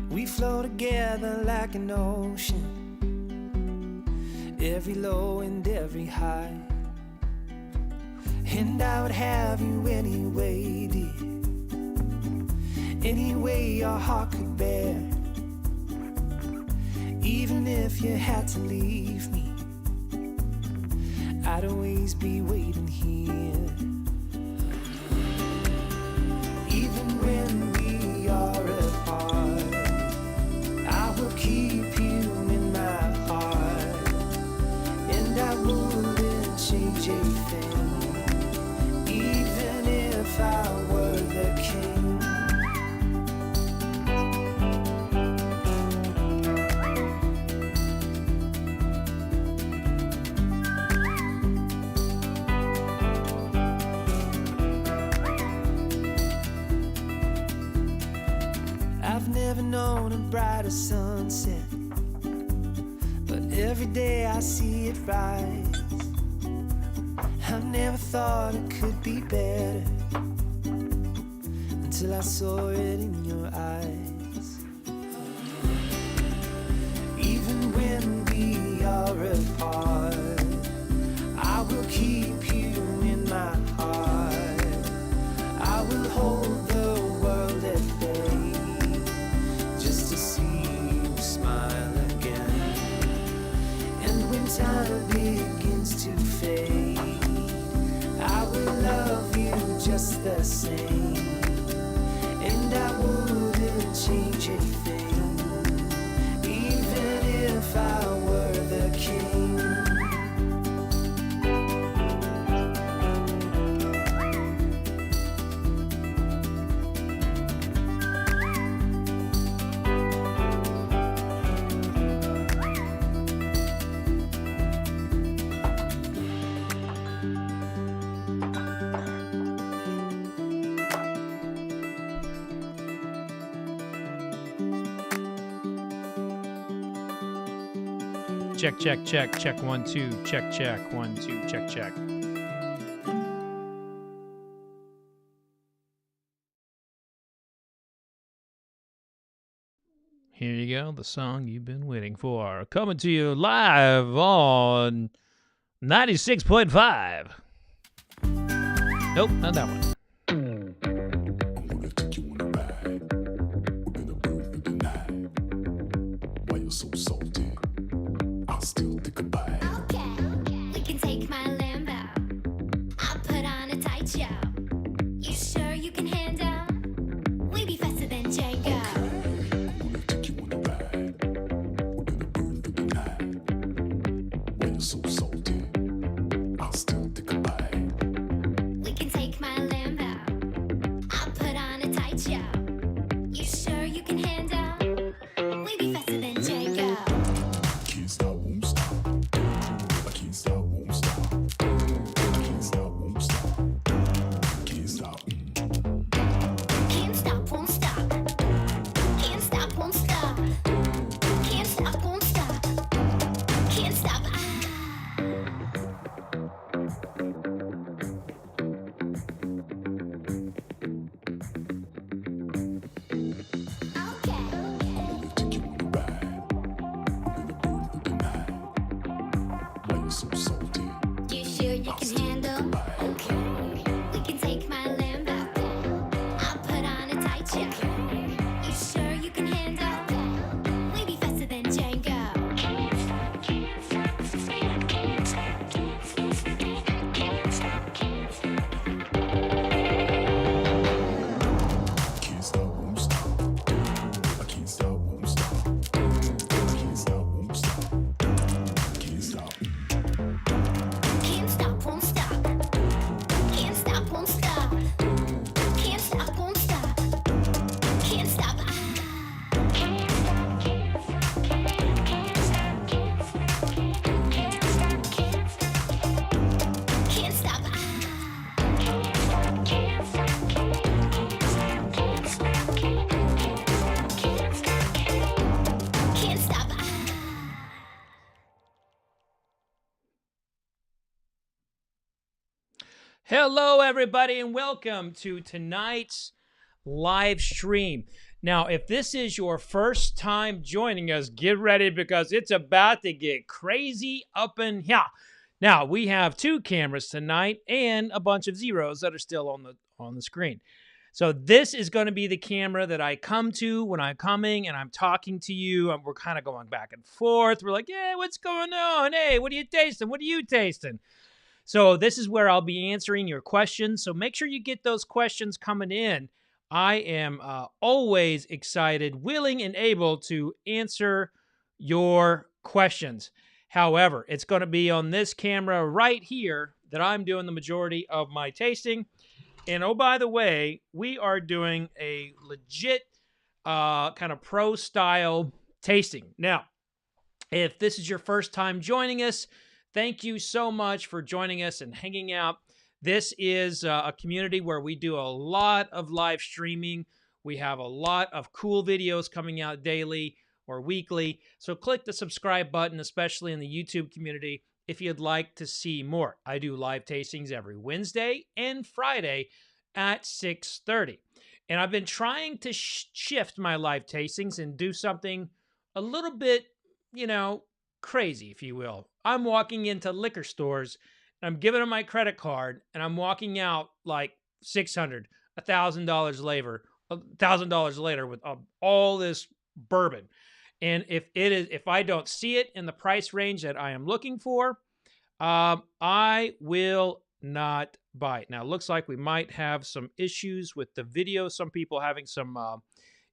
We flow together like an ocean, every low and every high. And I would have you anyway, dear, any way your heart could bear. Even if you had to leave me, I'd always be waiting here. Even when we are apart, I will keep you in my heart, and I wouldn't change a thing, even if I were the king. Never known a brighter sunset, but every day I see it rise. I've never thought it could be better until I saw it in your eyes. Even when we are apart, I will keep you in my heart. I will hold the world at bay just to see you smile again. And when time begins to fade, I will love you just the same, and I wouldn't change a thing, even if I were the king. Check, check, check, check, 1, 2, check, check, 1, 2, check, check. Here you go, the song you've been waiting for. Coming to you live on 96.5. Nope, not that one. So salty, I'll still think about it. Okay, we can take my Lambo. I'll put on a tight show. You sure you can handle? We be faster than Django. Okay, I'm gonna take you on a ride. We're gonna burn through the night. Why you so salty, I'll still think about it. We can take my Lambo. I'll put on a tight show. You sure you can handle? We be faster than Django. Can't stop, won't stop. I can't stop, won't stop. Can't stop, won't stop. Can't stop. Can't stop, won't stop. Can't stop, won't stop. Can't stop, won't stop. Can't stop. Okay. I'm gonna take you on a ride. We're gonna burn through the night. Why you so salty? You sure you can handle? Okay. We can take my Lambo. I'll put on a tight show. You sure you can handle? We be faster than Django. Can't stop, won't stop. I can't stop, won't stop. Can't stop, won't stop. Can't stop. Can't stop, won't stop. Can't stop, won't stop. Can't stop, won't stop. Can't stop. Can't stop. Can't stop. Hello, everybody, and welcome to tonight's live stream. Now, if this is your first time joining us, get ready because it's about to get crazy up in here. Now, we have 2 cameras tonight and a bunch of zeros that are still on the screen. So this is going to be the camera that I come to when I'm coming and I'm talking to you. And we're kind of going back and forth. We're like, yeah, what's going on? Hey, what are you tasting? What are you tasting? So this is where I'll be answering your questions. So make sure you get those questions coming in. I am always excited, willing, and able to answer your questions. However, it's going to be on this camera right here that I'm doing the majority of my tasting. And oh, by the way, we are doing a legit kind of pro style tasting. Now, if this is your first time joining us, thank you so much for joining us and hanging out. This is a community where we do a lot of live streaming. We have a lot of cool videos coming out daily or weekly. So click the subscribe button, especially in the YouTube community, if you'd like to see more. I do live tastings every Wednesday and Friday at 6:30. And I've been trying to shift my live tastings and do something a little bit, crazy, if you will. I'm walking into liquor stores and I'm giving them my credit card and I'm walking out like $600, $1,000 later, with all this bourbon. And if I don't see it in the price range that I am looking for, I will not buy it. Now, it looks like we might have some issues with the video. Some people having some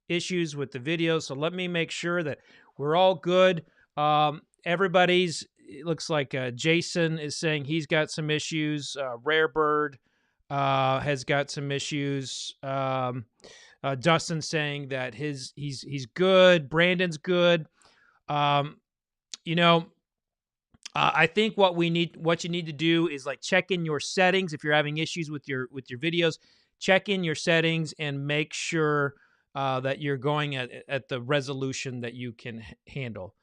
issues with the video. So let me make sure that we're all good. It looks like Jason is saying he's got some issues. Rare Bird has got some issues. Dustin's saying that he's good. Brandon's good. I think what you need to do is like check in your settings. If you're having issues with your videos, check in your settings and make sure that you're going at the resolution that you can handle.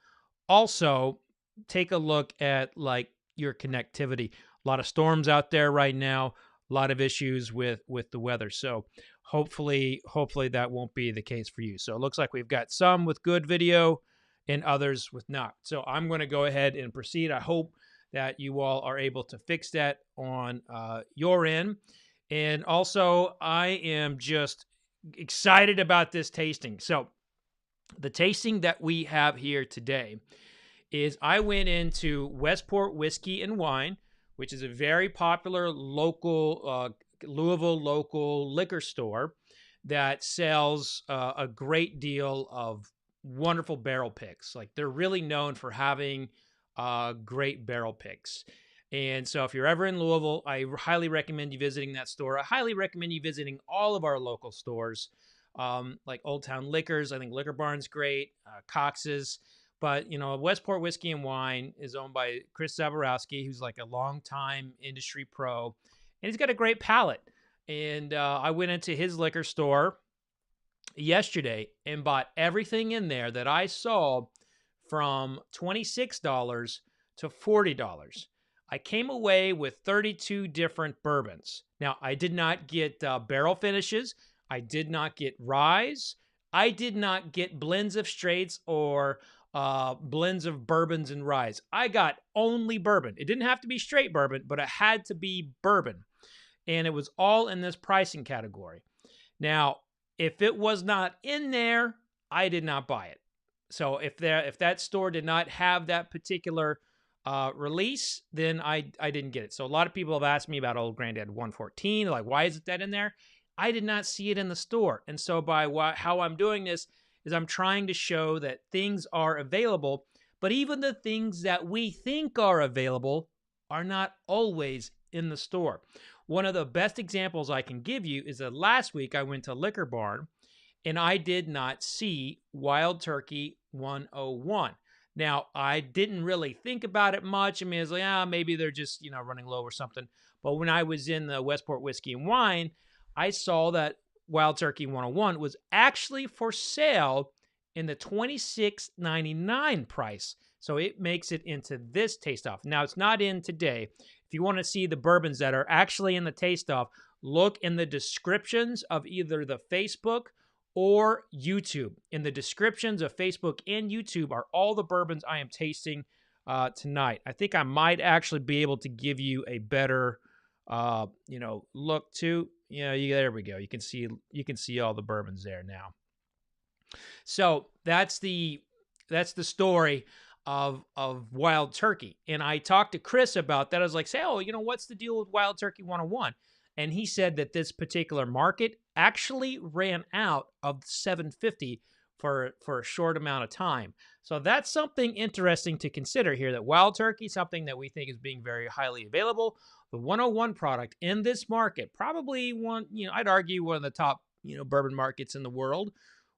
Also, take a look at like your connectivity. A lot of storms out there right now, a lot of issues with the weather. So hopefully that won't be the case for you. So it looks like we've got some with good video and others with not. So I'm going to go ahead and proceed. I hope that you all are able to fix that on your end. And also, I am just excited about this tasting. So the tasting that we have here today is I went into Westport Whiskey and Wine, which is a very popular local, Louisville local liquor store that sells a great deal of wonderful barrel picks. Like they're really known for having great barrel picks. And so if you're ever in Louisville, I highly recommend you visiting that store. I highly recommend you visiting all of our local stores, like Old Town Liquors. I think Liquor Barn's great, Cox's. But, Westport Whiskey and Wine is owned by Chris Zaborowski, who's like a longtime industry pro. And he's got a great palate. And I went into his liquor store yesterday and bought everything in there that I saw from $26 to $40. I came away with 32 different bourbons. Now, I did not get barrel finishes. I did not get ryes. I did not get blends of straights or blends of bourbons and ryes. I got only bourbon. It didn't have to be straight bourbon, but it had to be bourbon. And it was all in this pricing category. Now, if it was not in there, I did not buy it. So if that store did not have that particular release, then I didn't get it. So a lot of people have asked me about Old Granddad 114. Like, why is that in there? I did not see it in the store. And so how I'm doing this is I'm trying to show that things are available, but even the things that we think are available are not always in the store. One of the best examples I can give you is that last week I went to Liquor Barn and I did not see Wild Turkey 101. Now, I didn't really think about it much. I mean, it's like, maybe they're just, running low or something. But when I was in the Westport Whiskey and Wine, I saw that Wild Turkey 101 was actually for sale in the $26.99 price. So it makes it into this taste-off. Now, it's not in today. If you want to see the bourbons that are actually in the taste-off, look in the descriptions of either the Facebook or YouTube. In the descriptions of Facebook and YouTube are all the bourbons I am tasting tonight. I think I might actually be able to give you a better, look too. There we go. You can see all the bourbons there now. So that's the story of Wild Turkey. And I talked to Chris about that. I was like, what's the deal with Wild Turkey 101? And he said that this particular market actually ran out of 750 for a short amount of time. So that's something interesting to consider here, that Wild Turkey, something that we think is being very highly available. The 101 product in this market, probably one, I'd argue one of the top, bourbon markets in the world.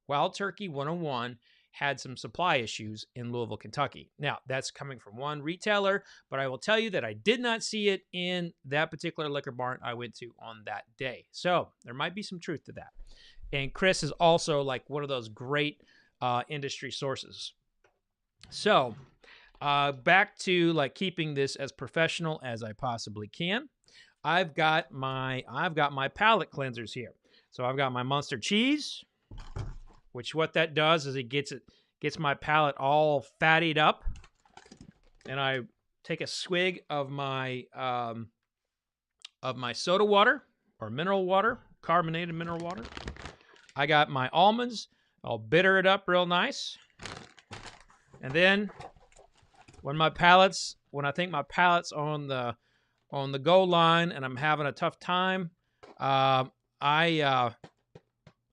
Wild Turkey 101 had some supply issues in Louisville, Kentucky. Now, that's coming from one retailer, but I will tell you that I did not see it in that particular liquor barn I went to on that day. So there might be some truth to that. And Chris is also like one of those great industry sources. So back to like keeping this as professional as I possibly can. I've got my palate cleansers here. So I've got my Munster cheese, which what that does is it gets my palate all fattied up. And I take a swig of my soda water or mineral water, carbonated mineral water. I got my almonds. I'll bitter it up real nice. And then when I think my palate's on the goal line and I'm having a tough time, I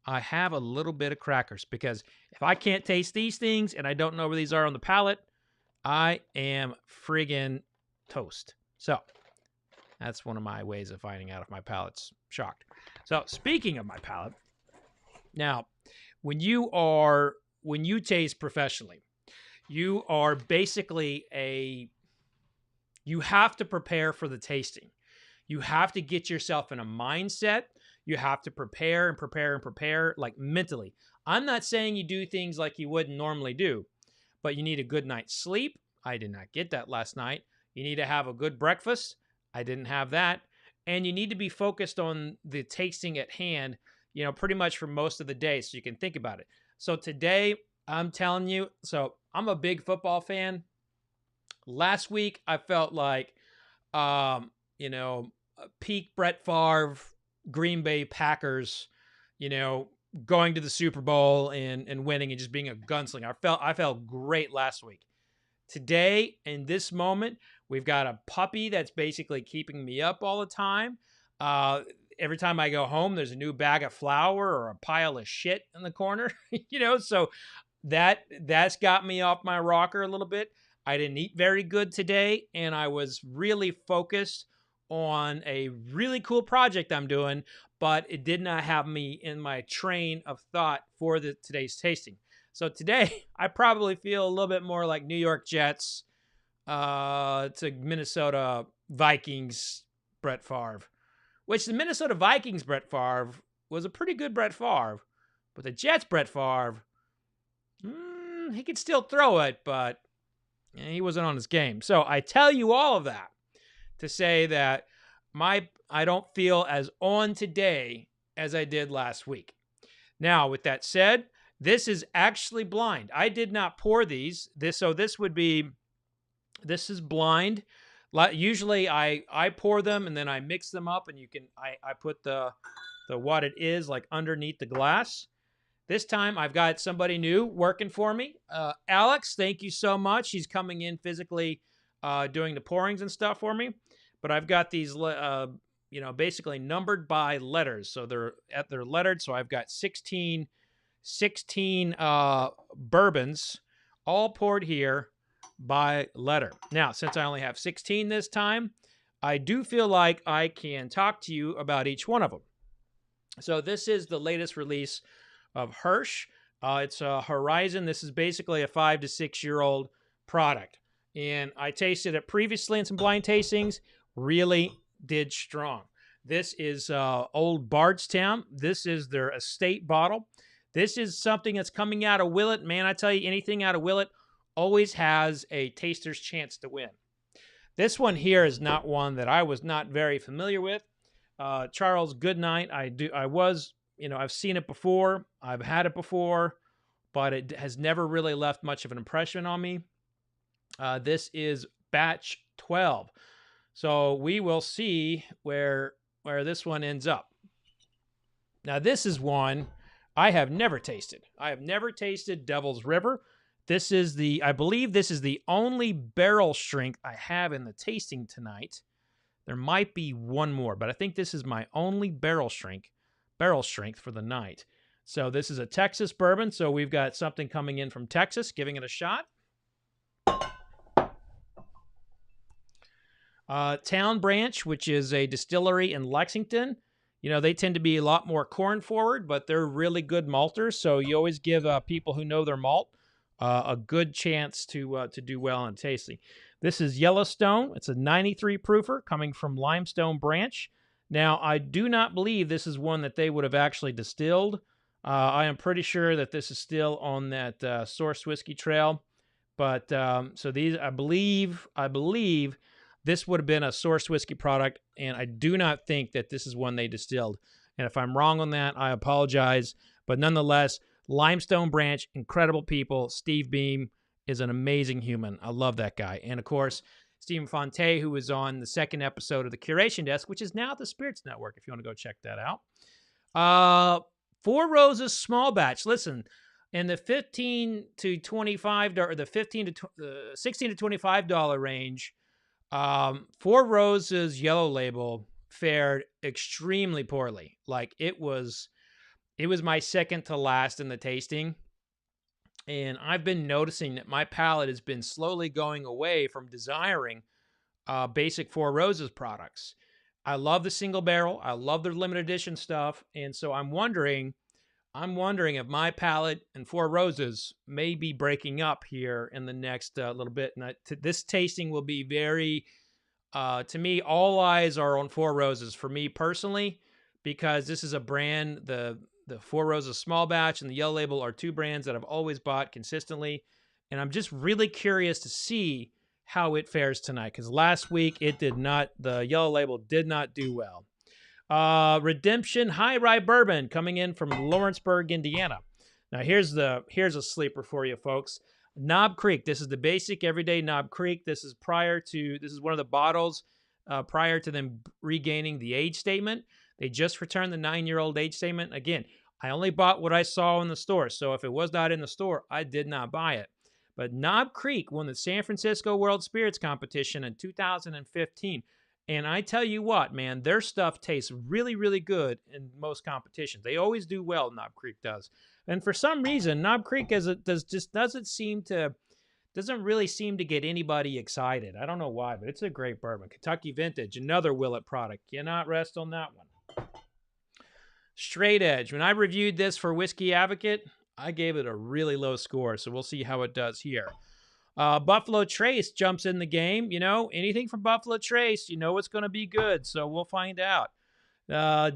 have a little bit of crackers, because if I can't taste these things and I don't know where these are on the palate, I am friggin' toast. So that's one of my ways of finding out if my palate's shocked. So speaking of my palate, now when you taste professionally, you are basically you have to prepare for the tasting. You have to get yourself in a mindset. You have to prepare and prepare and prepare, like mentally. I'm not saying you do things like you wouldn't normally do, but you need a good night's sleep. I did not get that last night. You need to have a good breakfast. I didn't have that. And you need to be focused on the tasting at hand, pretty much for most of the day, so you can think about it. So today, I'm telling you, so I'm a big football fan. Last week, I felt like, peak Brett Favre, Green Bay Packers, going to the Super Bowl and winning and just being a gunslinger. I felt great last week. Today, in this moment, we've got a puppy that's basically keeping me up all the time. Every time I go home, there's a new bag of flour or a pile of shit in the corner, so that's got me off my rocker a little bit. I didn't eat very good today, and I was really focused on a really cool project I'm doing, but it did not have me in my train of thought for today's tasting. So today, I probably feel a little bit more like New York Jets to Minnesota Vikings Brett Favre, which the Minnesota Vikings Brett Favre was a pretty good Brett Favre, but the Jets Brett Favre, he could still throw it, but he wasn't on his game. So I tell you all of that to say that I don't feel as on today as I did last week. Now, with that said, this is actually blind. I did not pour these. This is blind. Usually I pour them and then I mix them up, and I put the what it is like underneath the glass. This time I've got somebody new working for me. Alex, thank you so much. He's coming in physically doing the pourings and stuff for me. But I've got these, basically numbered by letters. So they're lettered. So I've got 16 bourbons all poured here by letter. Now, since I only have 16 this time, I do feel like I can talk to you about each one of them. So this is the latest release of Hirsch. It's a Horizon. This is basically a 5 to 6 year old product. And I tasted it previously in some blind tastings. Really did strong. This is old Bardstown. This is their estate bottle. This is something that's coming out of Bulleit. Man, I tell you, anything out of Bulleit always has a taster's chance to win. This one here is not one that I was not very familiar with. Charles Goodnight, I was I've seen it before. I've had it before, but it has never really left much of an impression on me. This is batch 12. So we will see where this one ends up. Now, this is one I have never tasted. I have never tasted Devil's River. I believe this is the only barrel strength I have in the tasting tonight. There might be one more, but I think this is my only barrel strength for the night. So this is a Texas bourbon. So we've got something coming in from Texas, giving it a shot. Town Branch, which is a distillery in Lexington. They tend to be a lot more corn forward, but they're really good malters. So you always give people who know their malt a good chance to do well in tasting. This is Yellowstone. It's a 93 proofer coming from Limestone Branch. Now, I do not believe this is one that they would have actually distilled. I am pretty sure that this is still on that Source Whiskey Trail. But so these, I believe this would have been a Source Whiskey product, and I do not think that this is one they distilled. And if I'm wrong on that, I apologize. But nonetheless, Limestone Branch, incredible people. Steve Beam is an amazing human. I love that guy. And of course, Stephen Fonte, who was on the second episode of the Curation Desk, which is now at the Spirits Network, if you want to go check that out. Four Roses Small Batch. Listen, in the $15 to $25 or the $16 to $25 range, Four Roses Yellow Label fared extremely poorly. Like it was my second to last in the tasting. And I've been noticing that my palate has been slowly going away from desiring basic Four Roses products. I love the single barrel. I love their limited edition stuff. And so I'm wondering if my palate and Four Roses may be breaking up here in the next little bit. And this tasting will be very, to me, all eyes are on Four Roses for me personally, because this is a brand, the Four Roses Small Batch and the Yellow Label are two brands that I've always bought consistently. And I'm just really curious to see how it fares tonight, because last week the Yellow Label did not do well. Redemption High Rye Bourbon coming in from Lawrenceburg, Indiana. Now here's a sleeper for you folks. Knob Creek. This is the basic everyday Knob Creek. This is one of the bottles prior to them regaining the age statement. They just returned the 9-year-old age statement. Again, I only bought what I saw in the store. So if it was not in the store, I did not buy it. But Knob Creek won the San Francisco World Spirits Competition in 2015. And I tell you what, man, their stuff tastes really, really good in most competitions. They always do well, Knob Creek does. And for some reason, Knob Creek doesn't really seem to get anybody excited. I don't know why, but it's a great bourbon. Kentucky Vintage, another Bulleit product. Cannot rest on that one. Straight Edge. When I reviewed this for Whiskey Advocate, I gave it a really low score, so we'll see how it does here. Buffalo Trace jumps in the game. Anything from Buffalo Trace, it's going to be good, so we'll find out.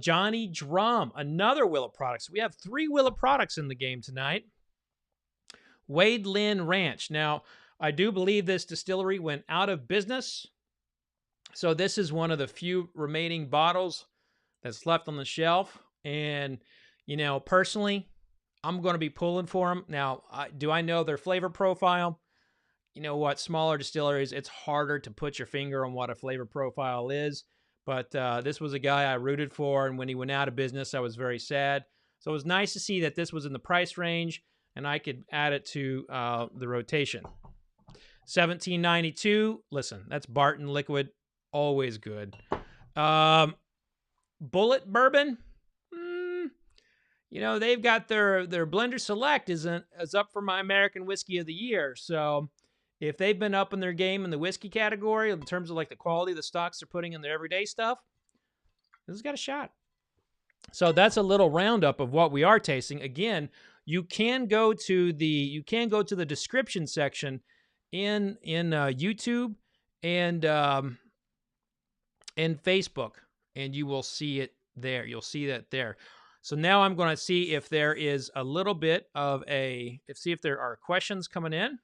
Johnny Drum, another Bulleit product. So we have 3 Bulleit products in the game tonight. WadeLynn Ranch. Now, I do believe this distillery went out of business, so this is one of the few remaining bottles that's left on the shelf. And, personally, I'm going to be pulling for them. Now, do I know their flavor profile? You know what? Smaller distilleries, it's harder to put your finger on what a flavor profile is. But this was a guy I rooted for, and when he went out of business, I was very sad. So it was nice to see that this was in the price range, and I could add it to the rotation. $17.92. Listen, that's Barton Liquid. Always good. Bulleit Bourbon. They've got their Blender Select is up for my American Whiskey of the Year. So if they've been up in their game in the whiskey category in terms of like the quality of the stocks they're putting in their everyday stuff, this has got a shot. So that's a little roundup of what we are tasting. Again, you can go to the description section in YouTube and Facebook, and you will see it there. You'll see that there. So now I'm going to see if there is a little bit of see if there are questions coming in.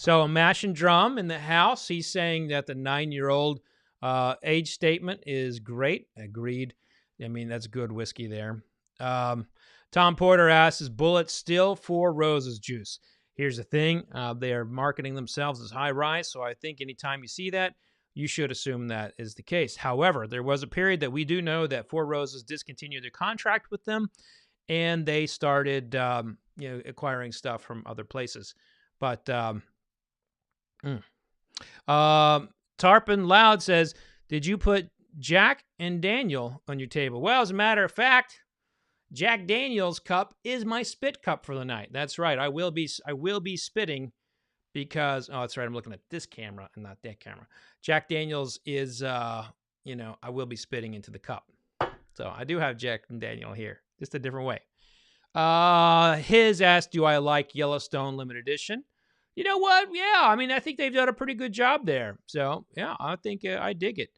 So Mash and Drum in the house. He's saying that the 9-year-old age statement is great. Agreed. I mean, that's good whiskey there. Tom Porter asks, is Bulleit still Four Roses juice? Here's the thing. They are marketing themselves as High Rye, so I think anytime you see that, you should assume that is the case. However, there was a period that we do know that Four Roses discontinued their contract with them, and they started acquiring stuff from other places. But Tarpon Loud says, did you put Jack and Daniel on your table? Well, as a matter of fact, Jack Daniel's cup is my spit cup for the night. That's right. I will be spitting because, oh, that's right. I'm looking at this camera and not that camera. Jack Daniel's is, I will be spitting into the cup. So I do have Jack and Daniel here, just a different way. His asked, do I like Yellowstone limited edition? You know what? Yeah, I mean, I think they've done a pretty good job there. So, yeah, I think I dig it.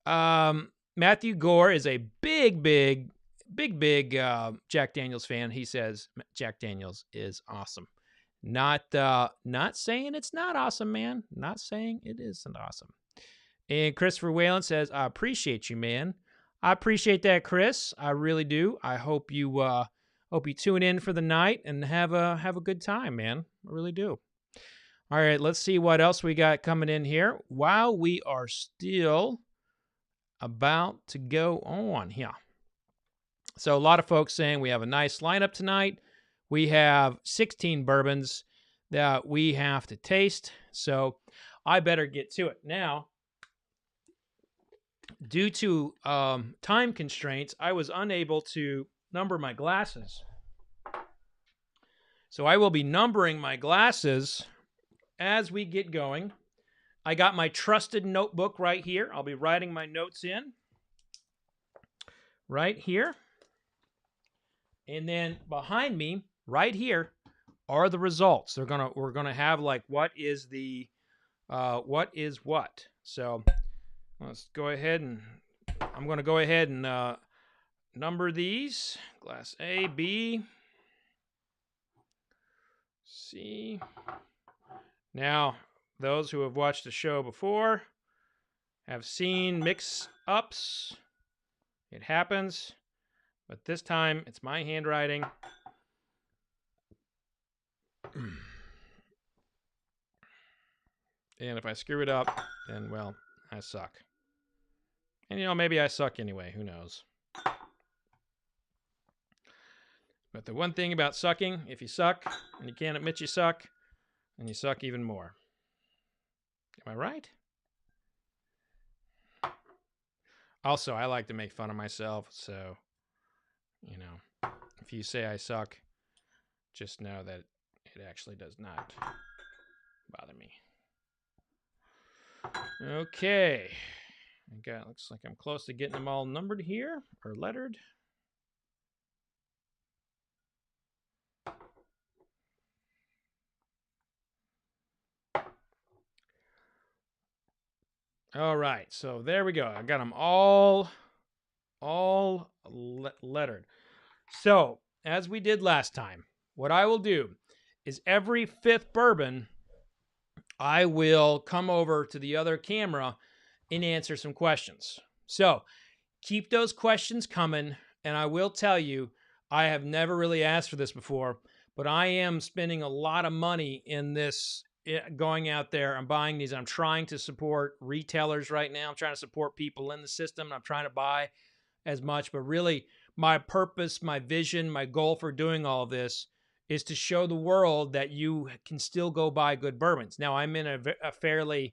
Matthew Gore is a big Jack Daniels fan. He says Jack Daniels is awesome. Not saying it's not awesome, man. Not saying it isn't awesome. And Christopher Whalen says, I appreciate you, man. I appreciate that, Chris. I really do. I hope you tune in for the night and have a good time, man. I really do. All right, let's see what else we got coming in here while we are still about to go on here. So a lot of folks saying we have a nice lineup tonight. We have 16 bourbons that we have to taste. So I better get to it. Now, due to time constraints, I was unable to number my glasses. So I will be numbering my glasses as we get going. I got my trusted notebook right here. I'll be writing my notes in right here. And then behind me, right here, are the results. We're gonna have like what is what. So let's go ahead and I'm gonna go ahead and number these. Glass A, B, C. Now, those who have watched the show before have seen mix-ups. It happens. But this time, it's my handwriting. And if I screw it up, then, well, I suck. And, maybe I suck anyway. Who knows? But the one thing about sucking, if you suck and you can't admit you suck, then you suck even more. Am I right? Also, I like to make fun of myself, so, if you say I suck, just know that it actually does not bother me. Okay. Looks like I'm close to getting them all numbered here, or lettered. All right, so there we go. I got them all lettered. So, as we did last time, what I will do is every fifth bourbon, I will come over to the other camera and answer some questions. So, keep those questions coming, and I will tell you, I have never really asked for this before, but I am spending a lot of money in this, going out there and buying these. I'm trying to support retailers right now. I'm trying to support people in the system. I'm trying to buy as much, but really my purpose, my vision, my goal for doing all of this is to show the world that you can still go buy good bourbons. Now, I'm in a fairly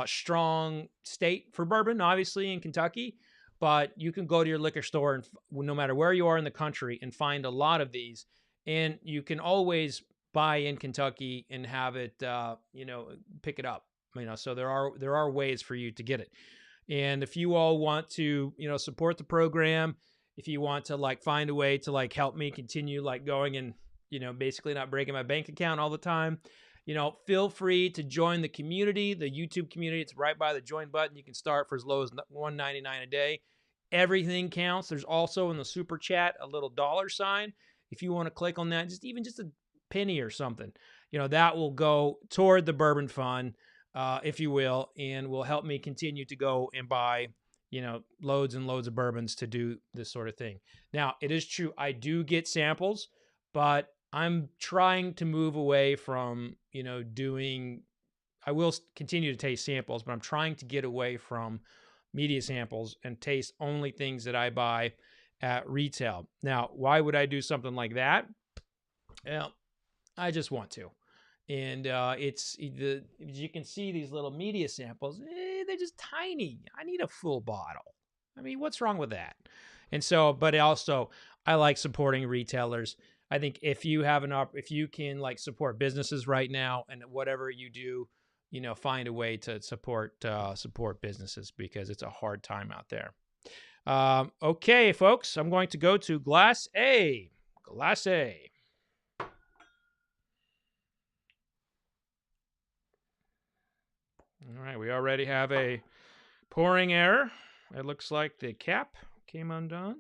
strong state for bourbon, obviously in Kentucky, but you can go to your liquor store and no matter where you are in the country and find a lot of these, and you can always buy in Kentucky and have it, pick it up. So there are ways for you to get it. And if you all want to, support the program, if you want to find a way to help me continue going and, basically not breaking my bank account all the time, feel free to join the community, the YouTube community. It's right by the join button. You can start for as low as $1.99 a day. Everything counts. There's also in the super chat a little $sign. If you want to click on that, just a penny or something, that will go toward the bourbon fund, if you will, and will help me continue to go and buy, loads and loads of bourbons to do this sort of thing. Now, it is true, I do get samples, but I'm trying to move away from, I will continue to taste samples, but I'm trying to get away from media samples and taste only things that I buy at retail. Now, why would I do something like that? Well, I just want to. And as you can see, these little media samples, they're just tiny. I need a full bottle. I mean, what's wrong with that? And so, but also, I like supporting retailers. I think if you have if you can support businesses right now, and whatever you do, find a way to support businesses, because it's a hard time out there. Okay, folks, I'm going to go to Glass A. Glass A. All right, we already have a pouring error. It looks like the cap came undone.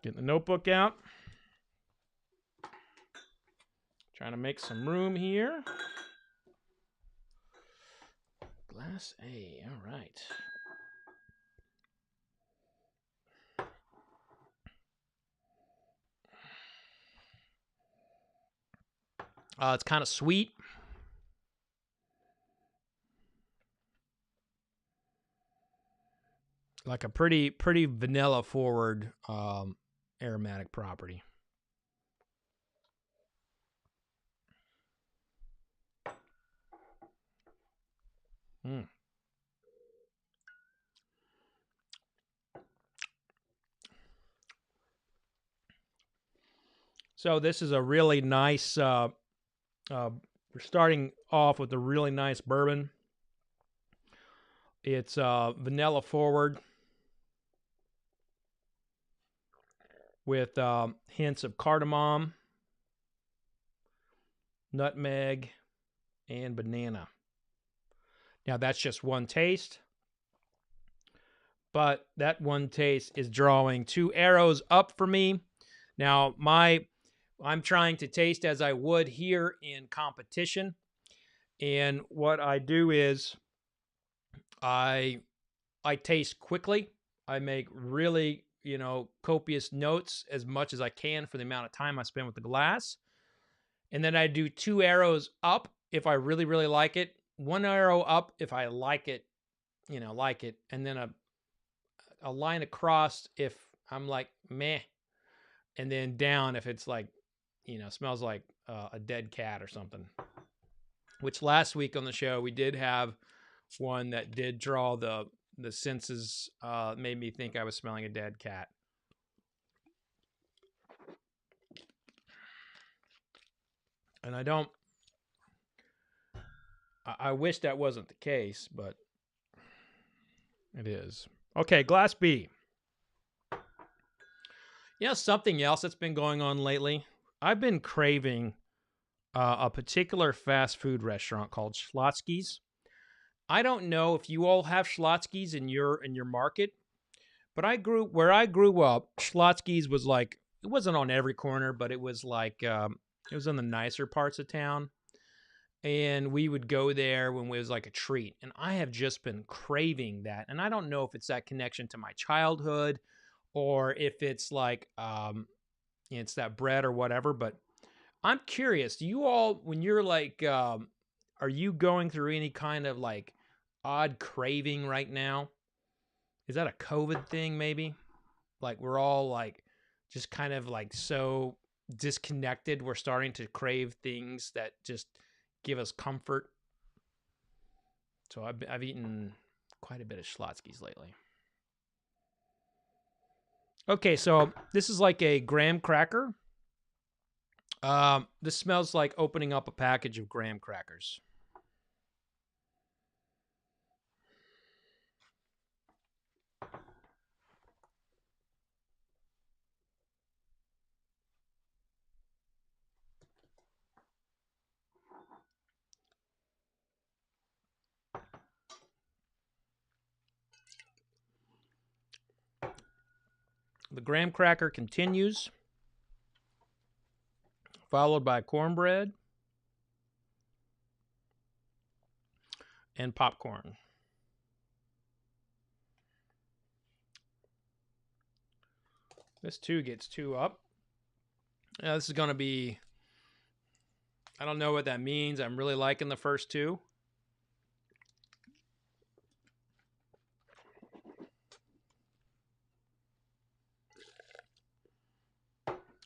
Getting the notebook out. Trying to make some room here. Glass A, all right. It's kind of sweet. Like a pretty vanilla forward aromatic property. So this is a really nice, we're starting off with a really nice bourbon. It's vanilla forward with hints of cardamom, nutmeg, and banana. Now, that's just one taste, but that one taste is drawing 2 arrows up for me. Now, I'm trying to taste as I would here in competition, and what I do is I taste quickly. I make really, copious notes as much as I can for the amount of time I spend with the glass. And then I do 2 arrows up if I really, really like it. 1 arrow up if I like it, and then a line across if I'm like, meh. And then down if it's like, smells like a dead cat or something. Which last week on the show, we did have one that did draw the senses, made me think I was smelling a dead cat. And I wish that wasn't the case, but it is. Okay, Glass B. Something else that's been going on lately. I've been craving a particular fast food restaurant called Schlotzsky's. I don't know if you all have Schlotzsky's in your market, but where I grew up, Schlotzsky's was like, it wasn't on every corner, but it was like it was in the nicer parts of town. And we would go there when it was like a treat. And I have just been craving that. And I don't know if it's that connection to my childhood or if it's like it's that bread or whatever. But I'm curious, do you all, when you're like, are you going through any kind of like odd craving right now? Is that a COVID thing maybe? Like we're all like just kind of like so disconnected. We're starting to crave things that just give us comfort. So I've eaten quite a bit of Schlotzsky's lately. Okay, so this is like a graham cracker. This smells like opening up a package of graham crackers. The graham cracker continues, followed by cornbread and popcorn. This too gets 2 up. Now, this is going to be, I don't know what that means. I'm really liking the first 2.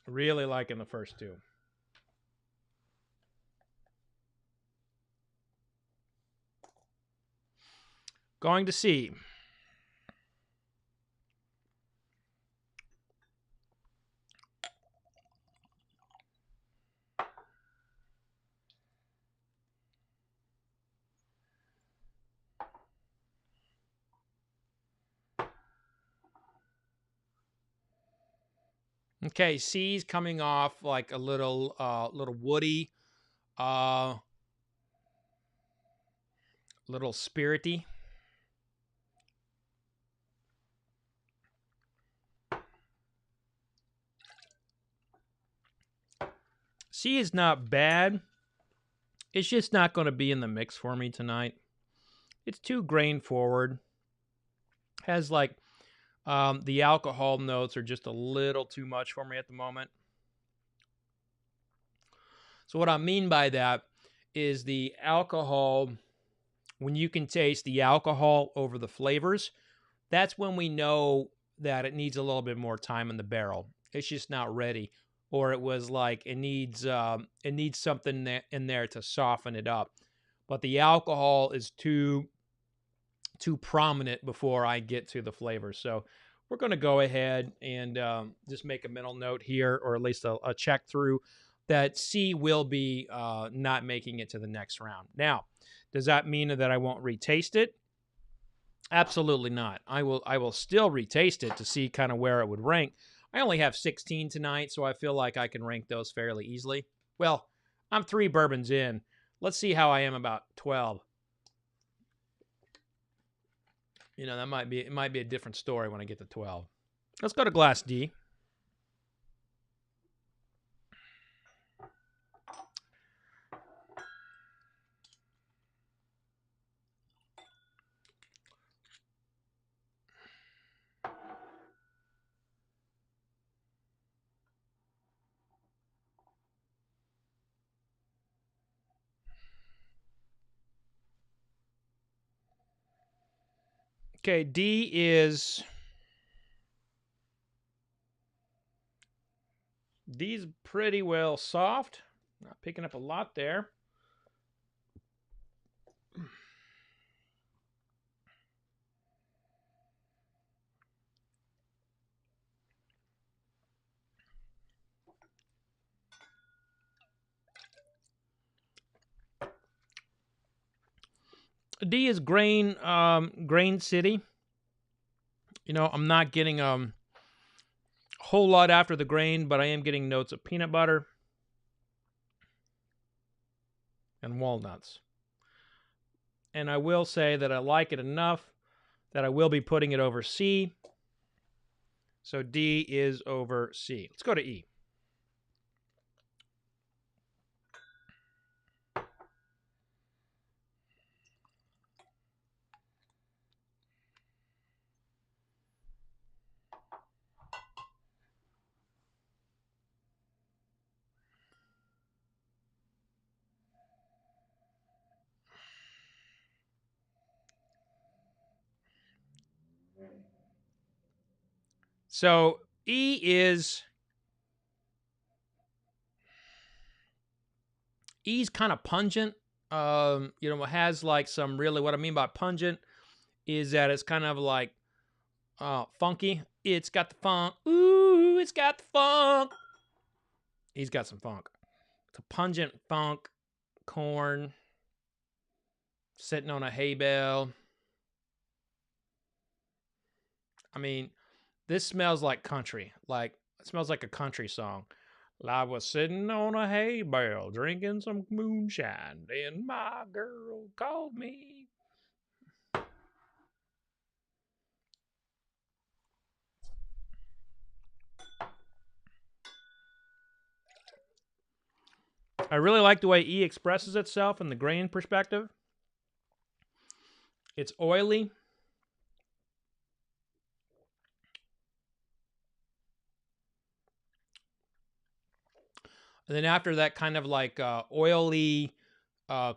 Really liking the first 2. Going to C. Okay, C's coming off like a little woody, little spirity. C is not bad. It's just not going to be in the mix for me tonight. It's too grain forward. Has like the alcohol notes are just a little too much for me at the moment. So what I mean by that is the alcohol, when you can taste the alcohol over the flavors, that's when we know that it needs a little bit more time in the barrel. It's just not ready. Or it was like it needs something in there to soften it up. But the alcohol is too prominent before I get to the flavor. So we're going to go ahead and just make a mental note here, or at least a check through, that C will be not making it to the next round. Now, does that mean that I won't retaste it? Absolutely not. I will still retaste it to see kind of where it would rank. I only have 16 tonight, so I feel like I can rank those fairly easily. Well, I'm 3 bourbons in. Let's see how I am about 12. You know, it might be a different story when I get to 12. Let's go to glass D. Okay, D's pretty well soft. Not picking up a lot there. D is grain city. You know, I'm not getting a whole lot after the grain, but I am getting notes of peanut butter and walnuts. And I will say that I like it enough that I will be putting it over C. So D is over C. Let's go to E. So E's kind of pungent. You know, it has like some really, what I mean by pungent is that it's kind of like funky. It's got the funk. Ooh, it's got the funk. He's got some funk. It's a pungent funk corn sitting on a hay bale. I mean, this smells like country. Like, it smells like a country song. I was sitting on a hay bale drinking some moonshine, and my girl called me. I really like the way E expresses itself in the grain perspective. It's oily. And then after that kind of like oily,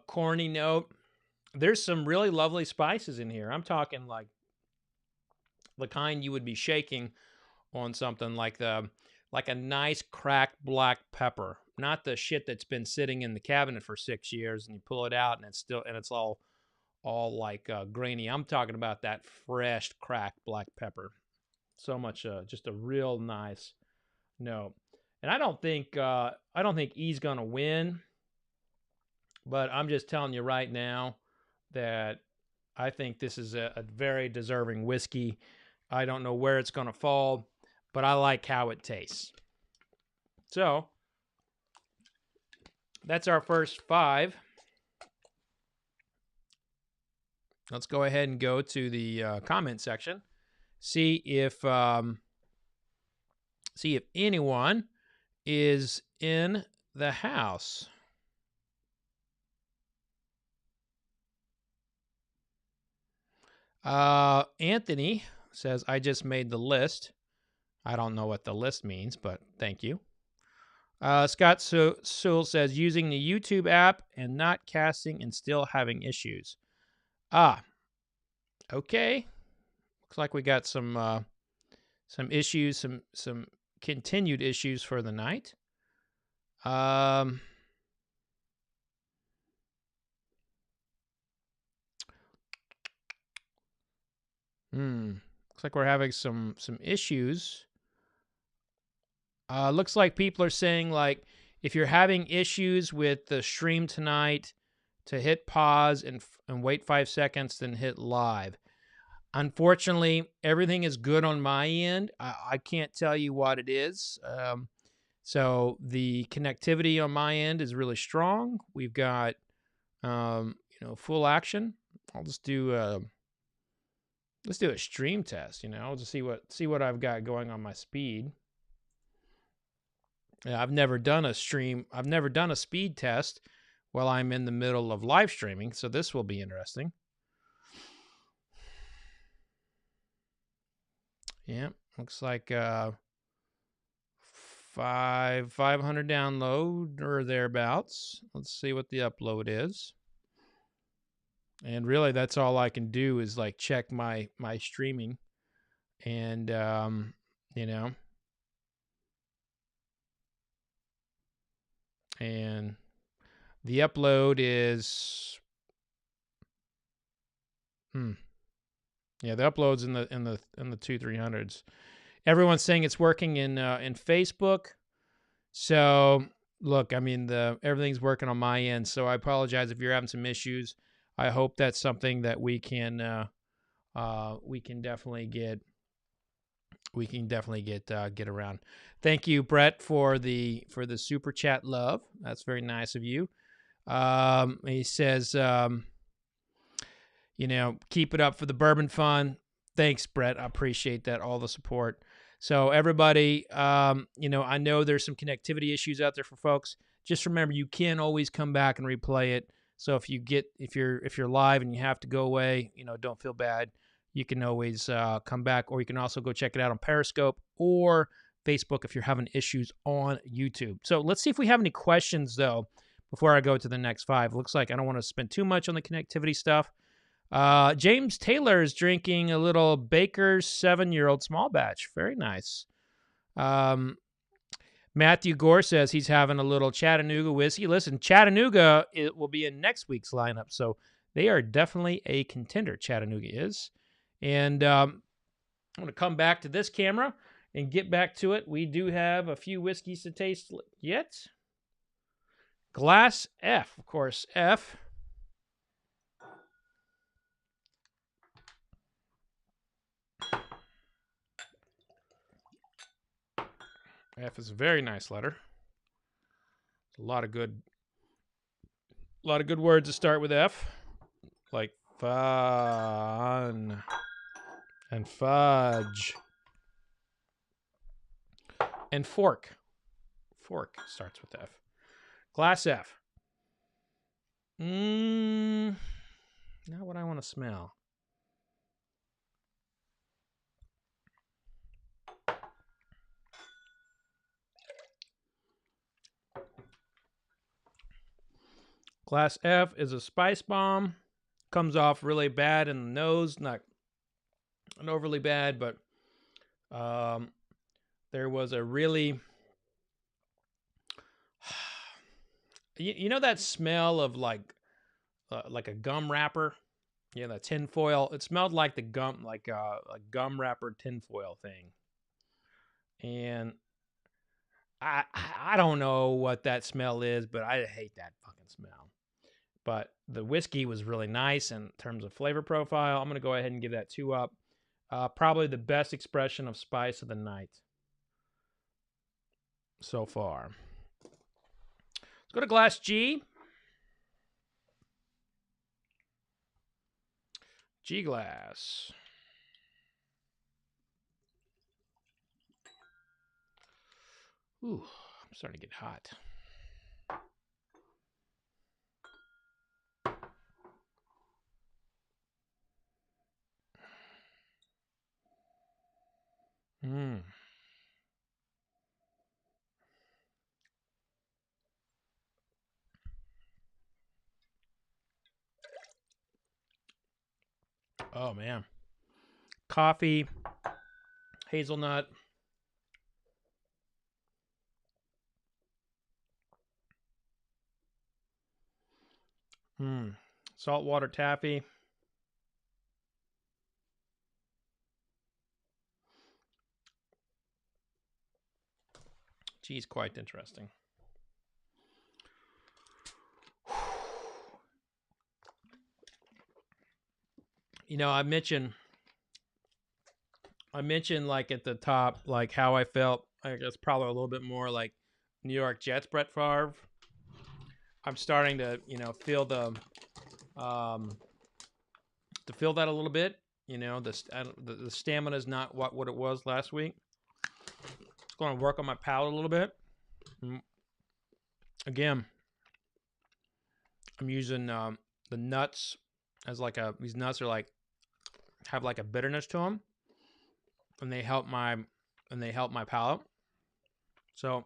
corny note, there's some really lovely spices in here. I'm talking like the kind you would be shaking on something like a nice cracked black pepper, not the shit that's been sitting in the cabinet for 6 years and you pull it out and it's all like grainy. I'm talking about that fresh cracked black pepper. So much, just a real nice note. And I don't think E's gonna win, but I'm just telling you right now that I think this is a very deserving whiskey. I don't know where it's gonna fall, but I like how it tastes. So that's our first 5. Let's go ahead and go to the comment section. See if anyone is in the house. Anthony says, I just made the list. I don't know what the list means, but thank you. Scott Sewell says, using the YouTube app and not casting and still having issues. Okay. Looks like we got some issues, some continued issues for the night. Looks like we're having some issues. Looks like people are saying, like, if you're having issues with the stream tonight, to hit pause and wait 5 seconds, then hit live. Unfortunately, everything is good on my end. I can't tell you what it is. So the connectivity on my end is really strong. We've got, full action. I'll just do let's do a stream test. I'll just see what I've got going on my speed. Yeah, I've never done a speed test while I'm in the middle of live streaming, so this will be interesting. Yeah, looks like 500 download or thereabouts. Let's see what the upload is. And really, that's all I can do is like check my streaming, and and the upload is the upload's in the 200-300s. Everyone's saying it's working in Facebook. So look, I mean, everything's working on my end. So I apologize if you're having some issues. I hope that's something that we can definitely get around. Thank you, Brett, for the super chat love. That's very nice of you. He says, keep it up for the bourbon fun. Thanks, Brett. I appreciate that, all the support. So everybody, I know there's some connectivity issues out there for folks. Just remember, you can always come back and replay it. So if you're live and you have to go away, don't feel bad. You can always come back, or you can also go check it out on Periscope or Facebook if you're having issues on YouTube. So let's see if we have any questions, though, before I go to the next 5. Looks like I don't want to spend too much on the connectivity stuff. James Taylor is drinking a little Baker's 7-year-old small batch. Very nice. Matthew Gore says he's having a little Chattanooga whiskey. Listen, Chattanooga will be in next week's lineup, so they are definitely a contender, Chattanooga is. And I'm going to come back to this camera and get back to it. We do have a few whiskeys to taste yet. Glass F, of course, F. F is a very nice letter. A lot of good words to start with F, like fun and fudge and fork. Fork starts with F. Class F. Not what I want to smell. Class F is a spice bomb. Comes off really bad in the nose, not overly bad, but there was a really, you know that smell of like a gum wrapper, the tin foil. It smelled like the gum, like a gum wrapper tin foil thing, and I don't know what that smell is, but I hate that fucking smell. But the whiskey was really nice in terms of flavor profile. I'm going to go ahead and give that 2 up. Probably the best expression of spice of the night so far. Let's go to Glass G. G glass. Ooh, I'm starting to get hot. Oh, man. Coffee, hazelnut. Saltwater taffy. Geez, quite interesting. I mentioned like at the top, like how I felt. I guess probably a little bit more like New York Jets Brett Favre. I'm starting to, feel the feel that a little bit. The stamina is not what it was last week. It's going to work on my palate a little bit. Again, I'm using the nuts as like these nuts are have like a bitterness to them, and they help my palate. So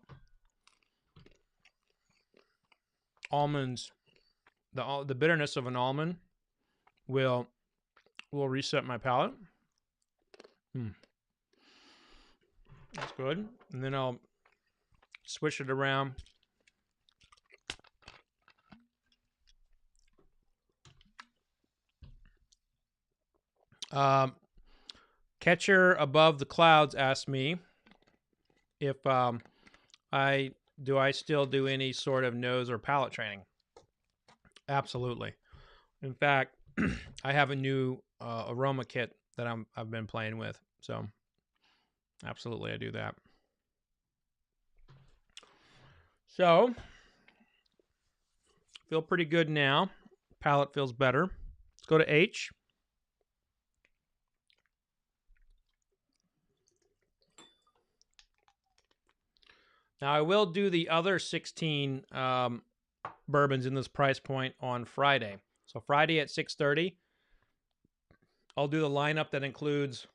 almonds, the bitterness of an almond will reset my palate. That's good. And then I'll switch it around. Catcher Above the Clouds asked me if I still do any sort of nose or palate training. Absolutely. In fact, I have a new aroma kit that I've been playing with. So absolutely, I do that. So feel pretty good now. Palate feels better. Let's go to H. Now, I will do the other 16 bourbons in this price point on Friday. So Friday at 6:30, I'll do the lineup that includes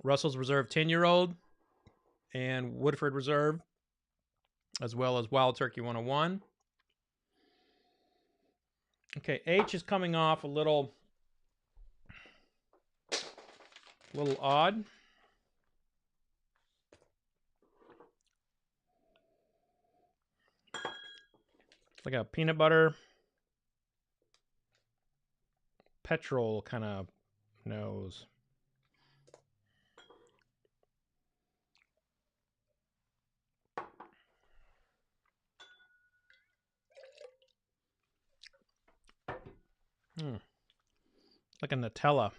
Russell's Reserve 10-year-old and Woodford Reserve, as well as Wild Turkey 101. Okay, H is coming off a little odd. Like a peanut butter petrol kind of nose. Like a Nutella.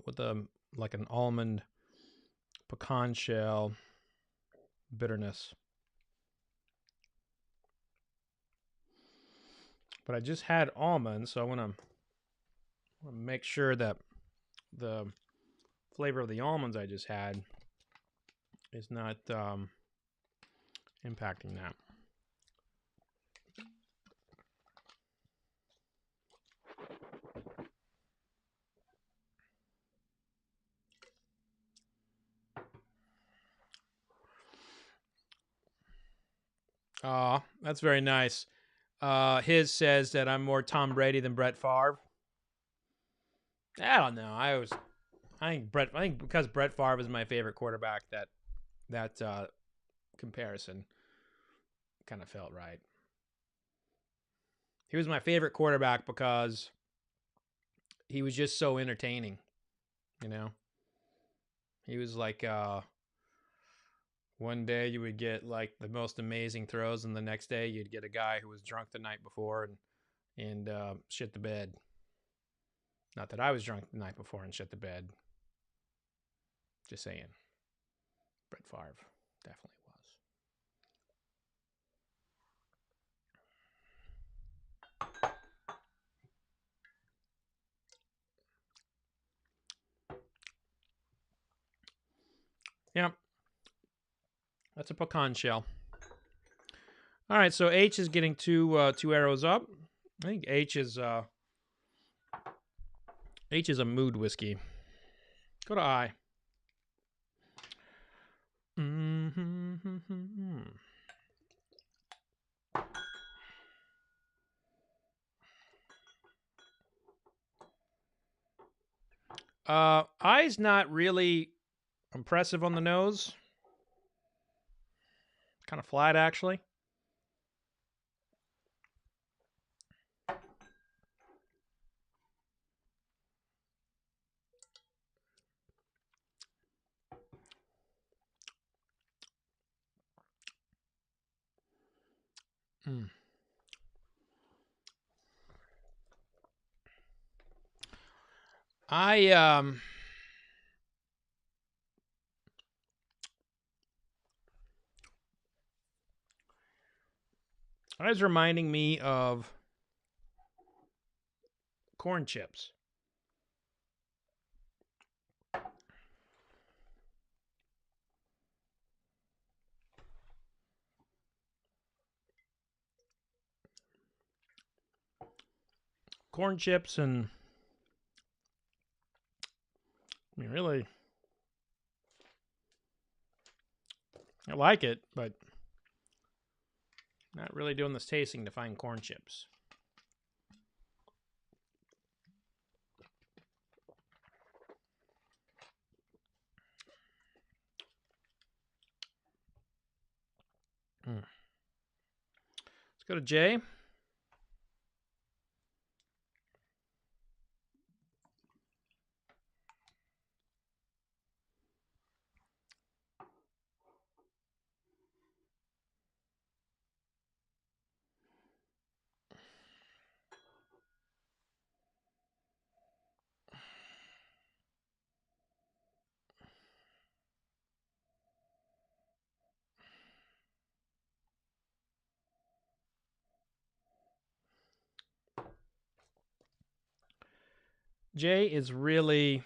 With like an almond pecan shell bitterness. But I just had almonds, so I want to make sure that the flavor of the almonds I just had is not impacting that. Oh, that's very nice. His says that I'm more Tom Brady than Brett Favre. I don't know. I think because Brett Favre is my favorite quarterback, that comparison kind of felt right. He was my favorite quarterback because he was just so entertaining. You know, he was like one day you would get like the most amazing throws, and the next day you'd get a guy who was drunk the night before and shit the bed. Not that I was drunk the night before and shit the bed. Just saying. Brett Favre definitely was. Yep. That's a pecan shell. All right, so H is getting two arrows up. I think H is a mood whiskey. Go to I. I's not really impressive on the nose. Kind of flat, actually. I was reminding me of corn chips. Corn chips, and I mean, really, I like it, but not really doing this tasting to find corn chips. Let's go to J. J is really...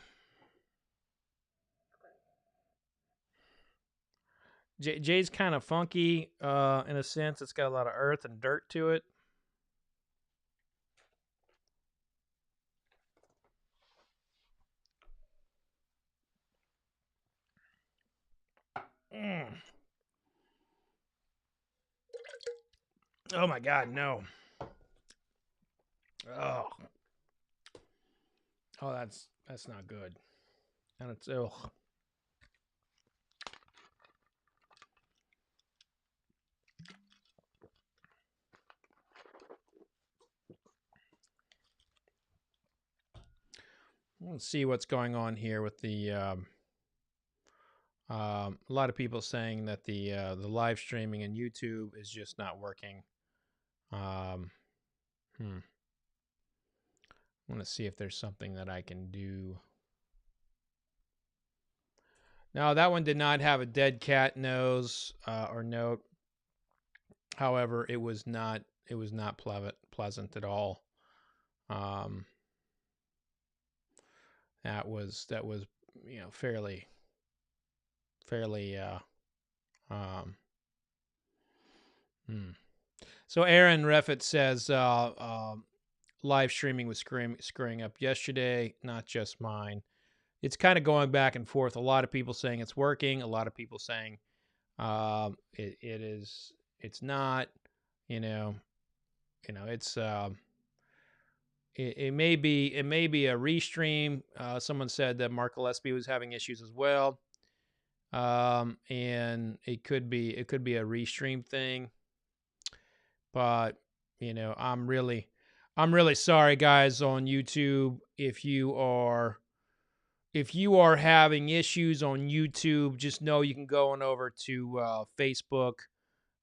J's kind of funky in a sense. It's got a lot of earth and dirt to it. Oh my God, no. Oh, that's not good. And it's ugh. Let's see what's going on here with the a lot of people saying that the live streaming in YouTube is just not working. I want to see if there's something that I can do. No, that one did not have a dead cat nose or note. However, it was not pleasant at all. That was fairly Um, So Aaron Reffett says live streaming was screwing up yesterday, not just mine. It's kind of going back and forth. A lot of people saying it's working. A lot of people saying it's not. You know, it's it may be a restream. Someone said that Mark Gillespie was having issues as well, and it could be a restream thing. But I'm really sorry, guys, on YouTube. If you are having issues on YouTube, just know you can go on over to Facebook,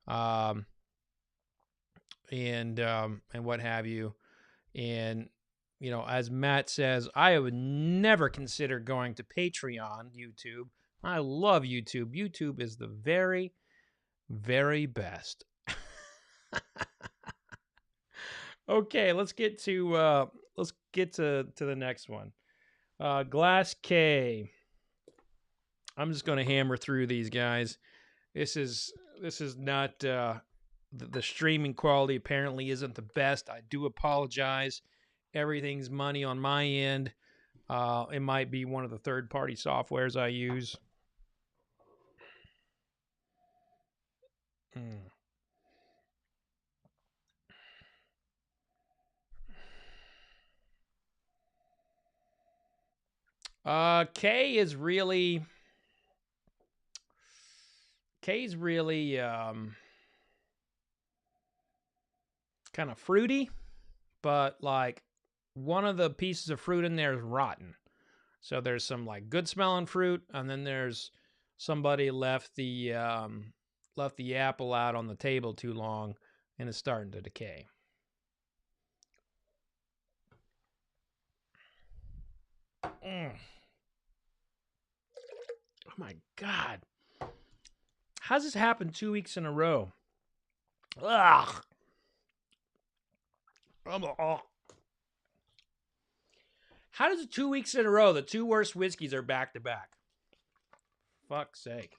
and what have you. And as Matt says, I would never consider going to Patreon YouTube. I love YouTube. YouTube is the very, very best. Okay, let's get to the next one. Glass K. I'm just going to hammer through these guys. This is not the streaming quality apparently isn't the best. I do apologize. Everything's money on my end. It might be one of the third-party softwares I use. K's really kind of fruity, but like one of the pieces of fruit in there is rotten. So there's some like good smelling fruit, and then there's somebody left the apple out on the table too long, and it's starting to decay. Oh my God. How's this happen 2 weeks in a row? Ugh. How does it 2 weeks in a row, the two worst whiskeys are back to back? Fuck's sake.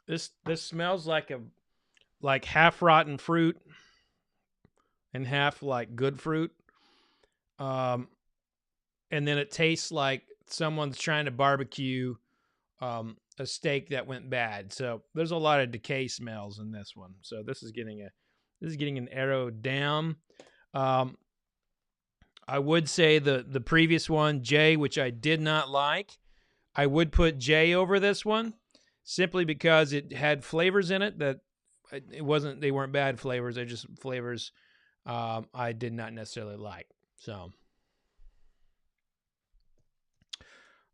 This smells like half rotten fruit and half like good fruit. And then it tastes like someone's trying to barbecue a steak that went bad. So there's a lot of decay smells in this one. So this is getting an arrow down. I would say the previous one, J, which I did not like, I would put J over this one simply because it had flavors in it that they weren't bad flavors. They're just flavors I did not necessarily like. So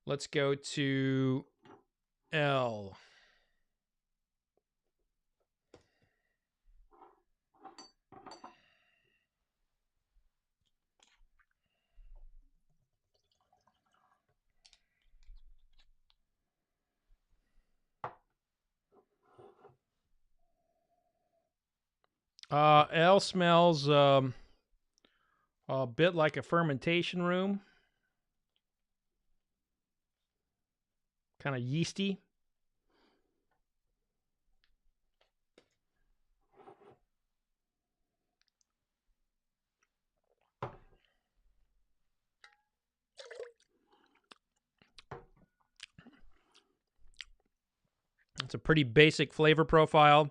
let's go to L. L smells a bit like a fermentation room. Kind of yeasty. It's a pretty basic flavor profile.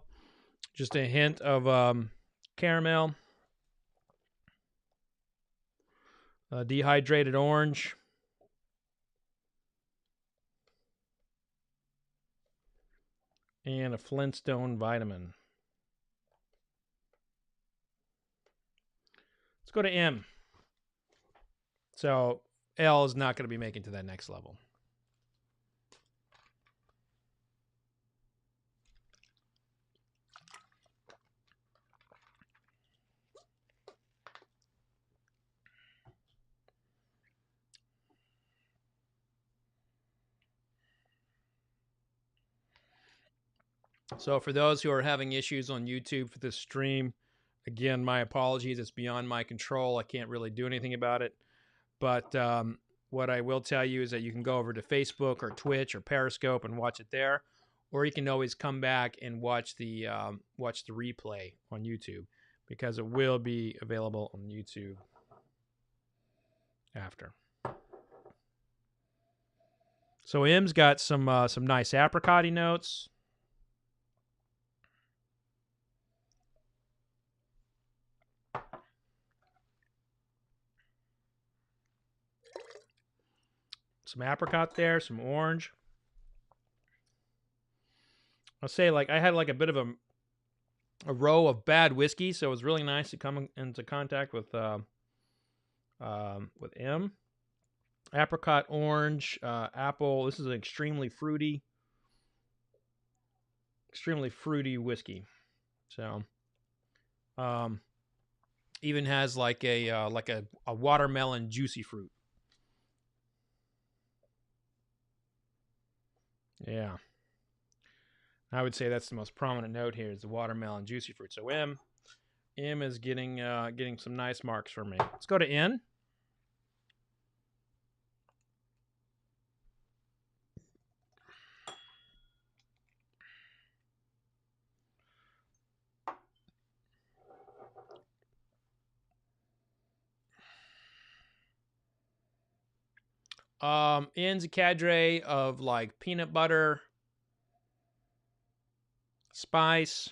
Just a hint of caramel, dehydrated orange, and a Flintstone vitamin. Let's go to M. So L is not going to be making to that next level. So for those who are having issues on YouTube for this stream, Again, my apologies. It's beyond my control. I can't really do anything about it. But what I will tell you is that you can go over to Facebook or Twitch or Periscope and watch it there, or you can always come back and watch the replay on YouTube, because it will be available on YouTube after. So M's got some nice apricot-y notes. Some apricot there, some orange. I'll say, like, I had like a bit of a row of bad whiskey, so it was really nice to come into contact with M. Apricot, orange, apple. This is an extremely fruity whiskey. So, even has like a watermelon juicy fruit. Yeah, I would say that's the most prominent note here is the watermelon juicy fruit. So M is getting some nice marks for me. Let's go to N. N's a cadre of like peanut butter, spice,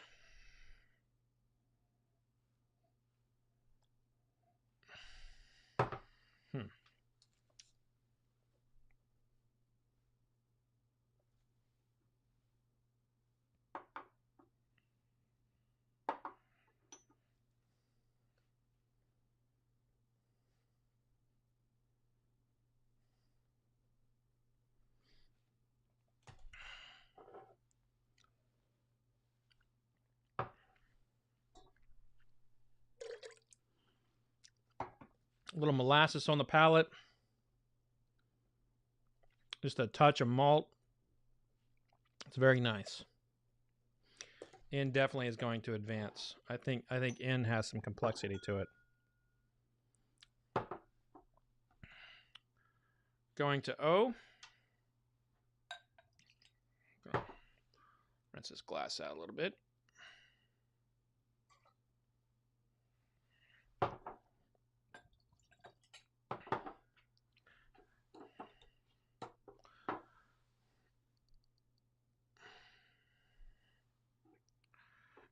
a little molasses on the palate, just a touch of malt. It's very nice. N definitely is going to advance. I think N has some complexity to it. Going to O. Rinse this glass out a little bit.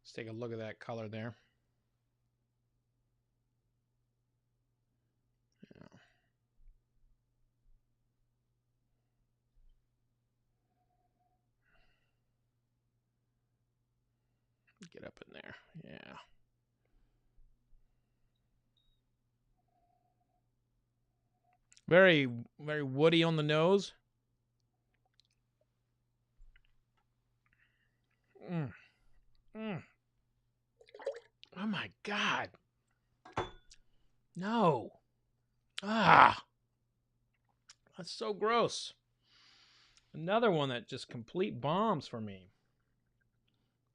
Let's take a look at that color there. Yeah. Get up in there. Yeah. Very, very woody on the nose. Oh my God. No. Ah. That's so gross. Another one that just complete bombs for me.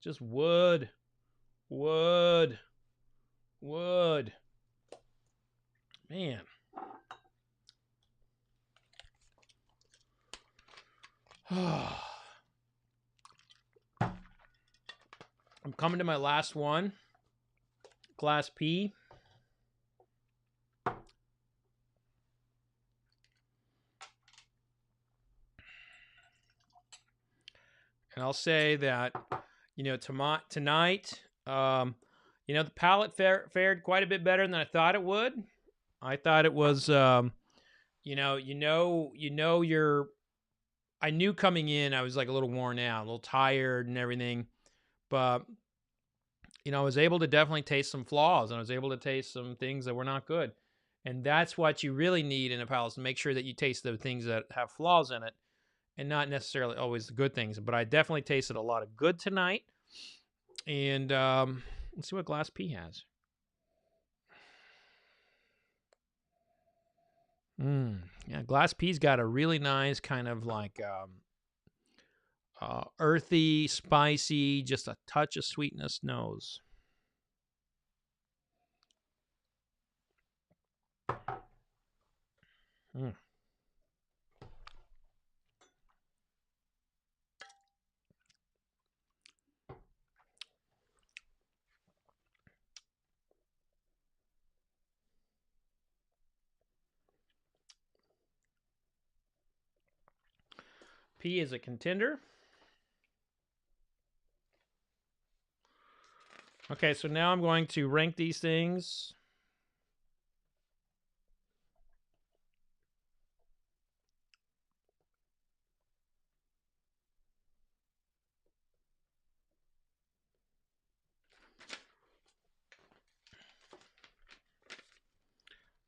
Just wood. Man. I'm coming to my last one. Glass P. And I'll say that, tonight, the palate fared quite a bit better than I thought it would. I thought it was, I knew coming in, I was like a little worn out, a little tired and everything, but, I was able to definitely taste some flaws, and I was able to taste some things that were not good. And that's what you really need in a palate, to make sure that you taste the things that have flaws in it, and not necessarily always the good things. But I definitely tasted a lot of good tonight. And let's see what Glass P has. Yeah, Glass P's got a really nice kind of like earthy, spicy, just a touch of sweetness nose. Mm. P is a contender. Okay, so now I'm going to rank these things.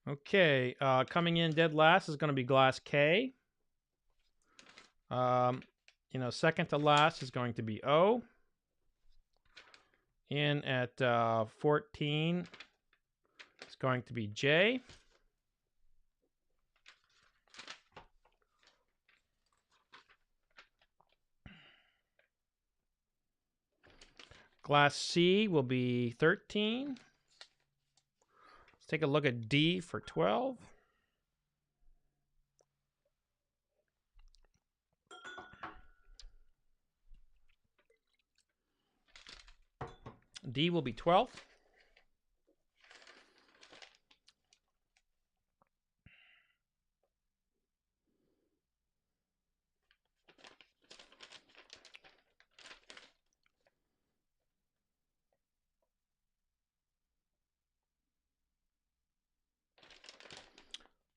Okay, coming in dead last is going to be glass K. Second to last is going to be O. In at 14 is going to be J. Glass C will be 13. Let's take a look at D for 12. D will be 12.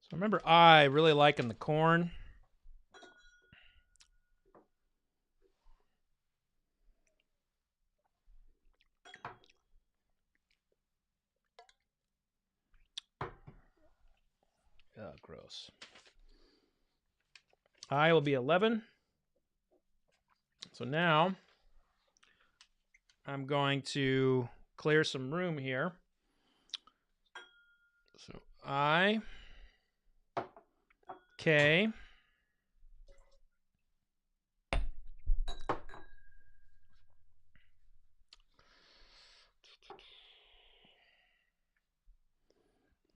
So remember I really liking the corn. Oh, gross. I will be 11. So now I'm going to clear some room here. So I, K,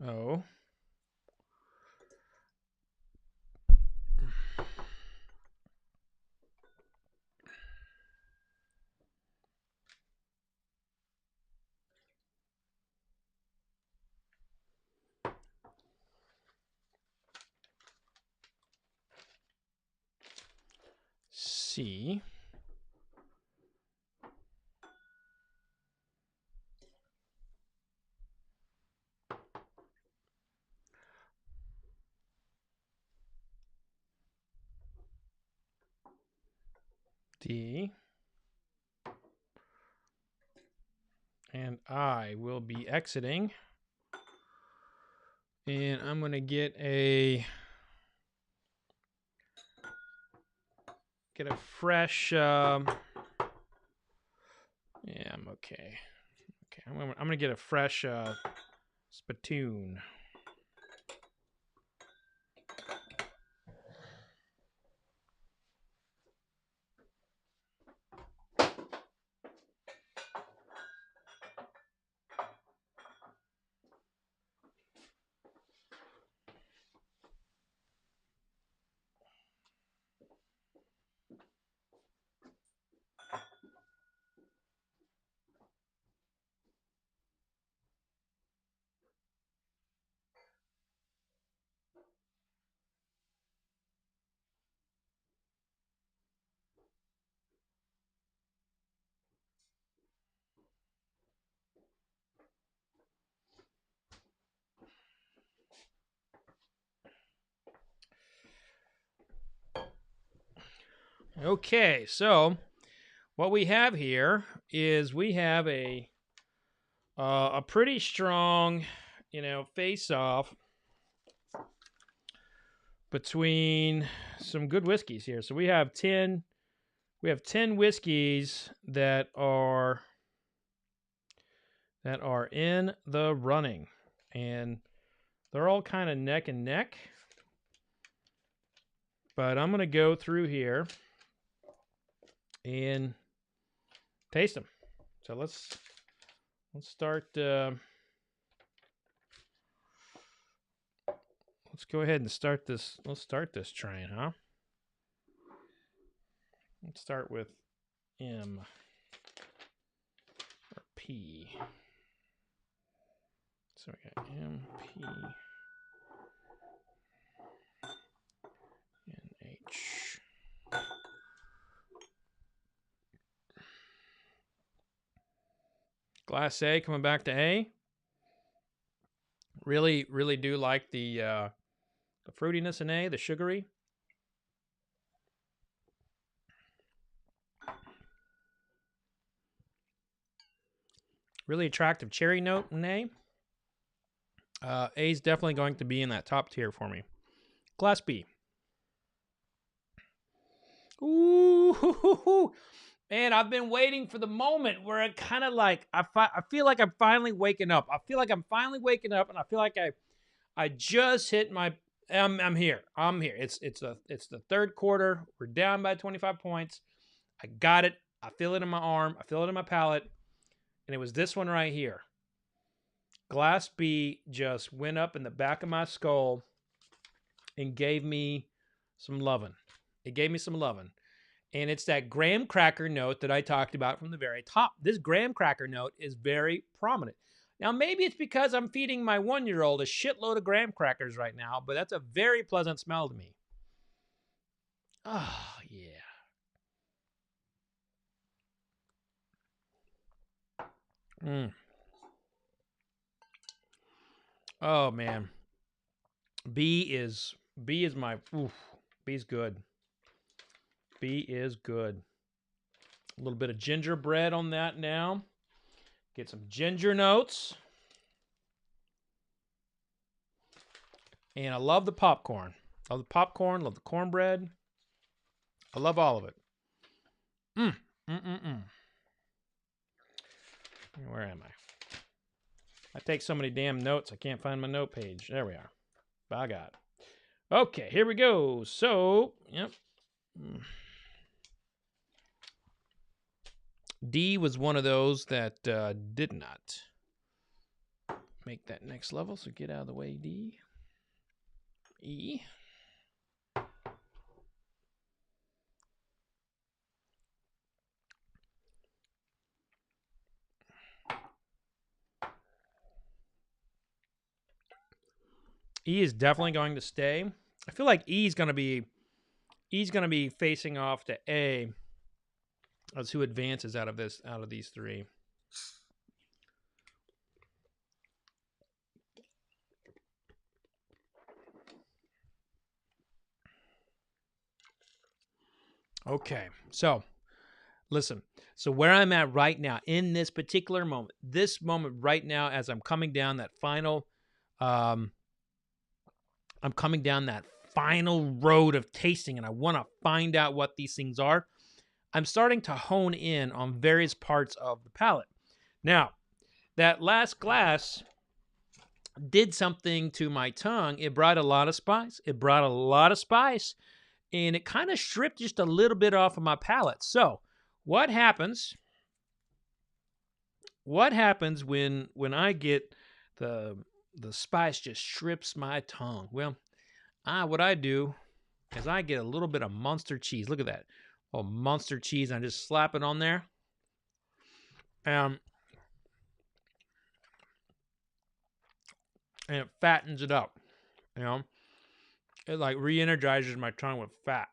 O, C, D, and I will be exiting. And I'm going to get a fresh yeah, I'm okay. Okay, I'm going to get a fresh spittoon. Okay, so what we have here is we have a pretty strong, face-off between some good whiskeys here. So we have 10 whiskeys that are in the running, and they're all kind of neck and neck. But I'm going to go through here and taste them. So let's start let's go ahead and start this. Let's start this train, huh? Let's start with M or P. So we got M, P, and H. Glass A coming back to A. Really, really do like the fruitiness in A, the sugary. Really attractive cherry note in A. A is definitely going to be in that top tier for me. Glass B. Ooh, man, I've been waiting for the moment where it kind of like, I feel like I'm finally waking up. I feel like I'm finally waking up, and I feel like I just hit my, I'm here. I'm here. It's the third quarter. We're down by 25 points. I got it. I feel it in my arm. I feel it in my palate. And it was this one right here. Glass B just went up in the back of my skull and gave me some lovin'. It gave me some lovin'. And it's that graham cracker note that I talked about from the very top. This graham cracker note is very prominent. Now, maybe it's because I'm feeding my 1-year-old a shitload of graham crackers right now, but that's a very pleasant smell to me. Oh, yeah. Oh, man. B is my, B's good. B is good. A little bit of gingerbread on that now. Get some ginger notes. And I love the popcorn. Love the popcorn, love the cornbread. I love all of it. Where am I? I take so many damn notes, I can't find my note page. There we are. By God. Okay, here we go. So, yep. D was one of those that did not make that next level, so get out of the way, D. E. E is definitely going to stay. I feel like E's going to be facing off to A as who advances out of these three. Okay, so listen. So where I'm at right now in this particular moment, right now, as I'm coming down that final, I'm coming down that final road of tasting, and I want to find out what these things are. I'm starting to hone in on various parts of the palate. Now, that last glass did something to my tongue. It brought a lot of spice. And it kind of stripped just a little bit off of my palate. So, what happens when I get the spice just strips my tongue? Well, what I do is I get a little bit of Munster cheese. Look at that. Oh, Munster cheese. I just slap it on there. And it fattens it up. You know? It like re-energizes my tongue with fat.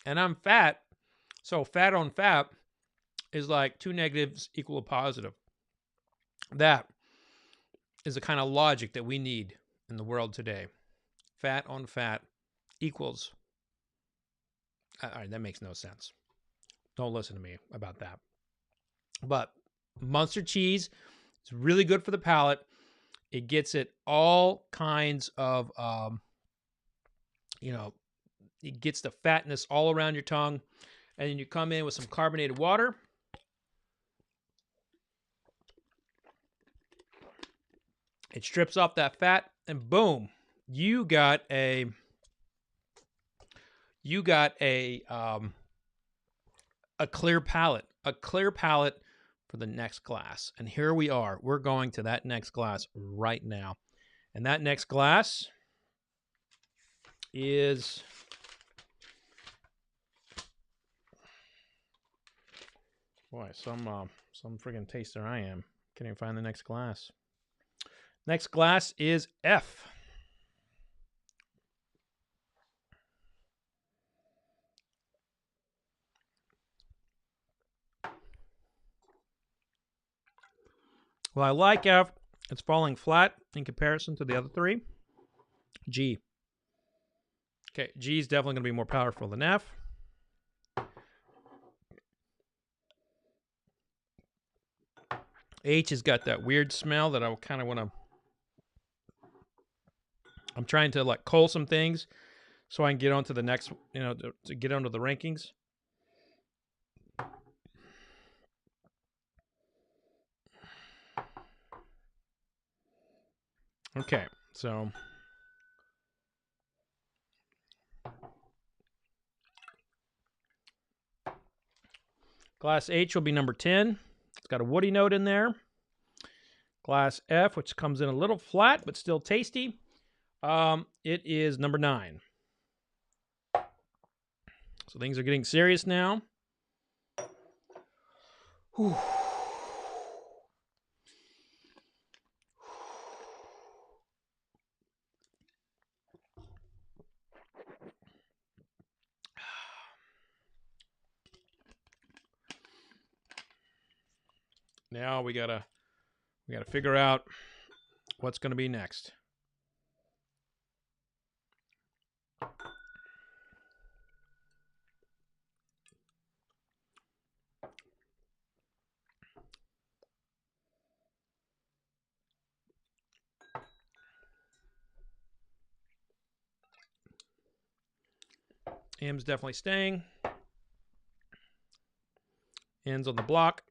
And I'm fat. So fat on fat is like 2 negatives equal a positive. That is the kind of logic that we need in the world today. Fat on fat equals. All right, that makes no sense. Don't listen to me about that. But Munster cheese is really good for the palate. It gets it all kinds of, it gets the fatness all around your tongue. And then you come in with some carbonated water. It strips off that fat, and boom, you got a clear palate, for the next glass. And here we are. We're going to that next glass right now. And that next glass is boy, some friggin' taster I am. Can't even find the next glass. Next glass is F. Well, I like F. It's falling flat in comparison to the other three. G. Okay, G is definitely going to be more powerful than F. H has got that weird smell that I kind of want to... I'm trying to like cull some things so I can get onto the next, to get onto the rankings. Okay, so glass H will be number 10. It's got a woody note in there. Glass F, which comes in a little flat but still tasty. It is number 9. So things are getting serious now. Whew. Now we gotta figure out what's gonna be next. M's definitely staying. N's on the block.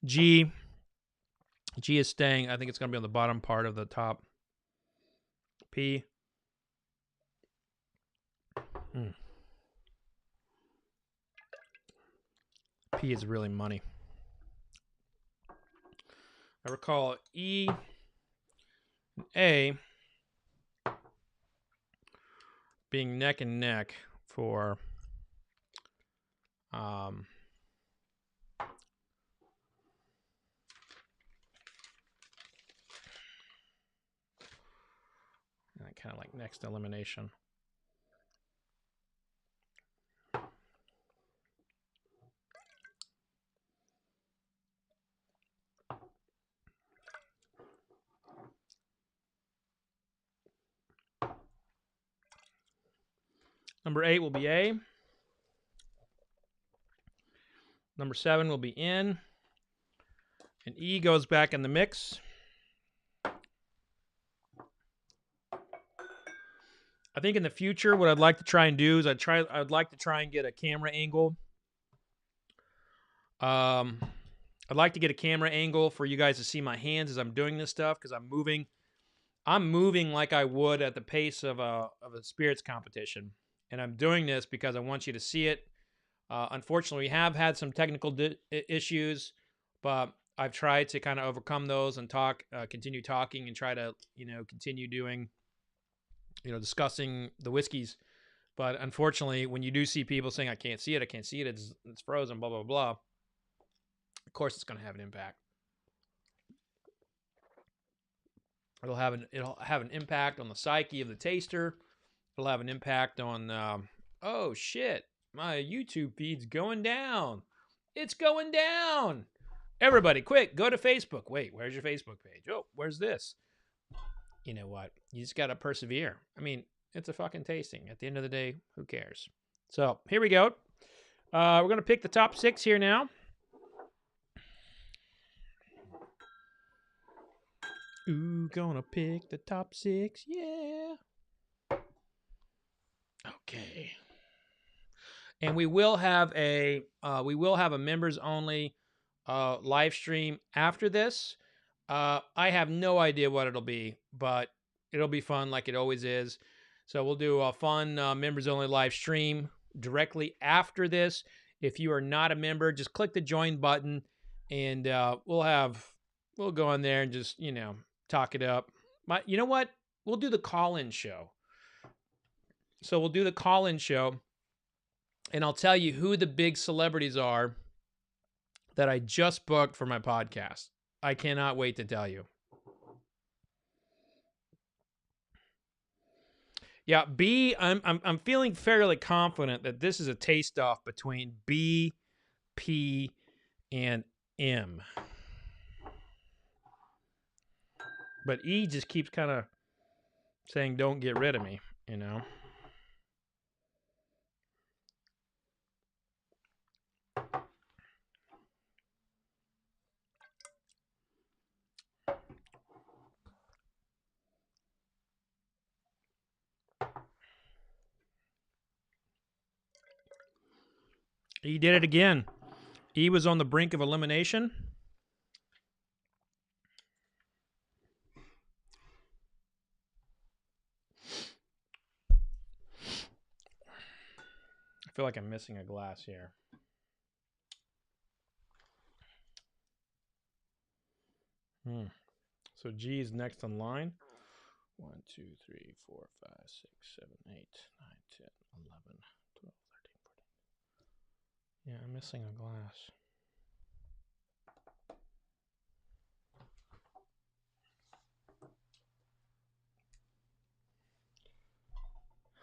G is staying. I think it's going to be on the bottom part of the top. P. P is really money. I recall E and A being neck and neck for kind of like next elimination. Number 8 will be A. Number 7 will be N. And E goes back in the mix. I think in the future, what I'd like to try and do is I'd like to try and get a camera angle. I'd like to get a camera angle for you guys to see my hands as I'm doing this stuff, because I'm moving like I would at the pace of a spirits competition. And I'm doing this because I want you to see it. Unfortunately, we have had some technical issues, but I've tried to kind of overcome those and continue talking and try to, continue doing, discussing the whiskeys. But unfortunately, when you do see people saying, I can't see it, it's frozen, blah, blah, blah, of course it's going to have an impact. It'll have an impact on the psyche of the taster. It'll have an impact on, oh shit, my YouTube feed's going down. It's going down. Everybody, quick, go to Facebook. Wait, where's your Facebook page? Oh, where's this? You know what? You just got to persevere. I mean, it's a fucking tasting. At the end of the day, who cares? So here we go. We're going to pick the top 6 here now. Ooh, gonna pick the top 6. Yeah. Okay. And we will have a members only live stream after this. I have no idea what it'll be, but it'll be fun like it always is. So we'll do a fun members only live stream directly after this. If you are not a member, just click the join button, and we'll go in there and just, talk it up. You know what? We'll do the call-in show. So we'll do the call-in show, and I'll tell you who the big celebrities are that I just booked for my podcast. I cannot wait to tell you. Yeah, B, I'm feeling fairly confident that this is a taste-off between B, P, and M. But E just keeps kind of saying, don't get rid of me, E did it again. E was on the brink of elimination. I feel like I'm missing a glass here. So G is next in line. 1, 2, 3, 4, 5, 6, 7, 8, 9, 10, 11, 12, 13, 14. Yeah, I'm missing a glass.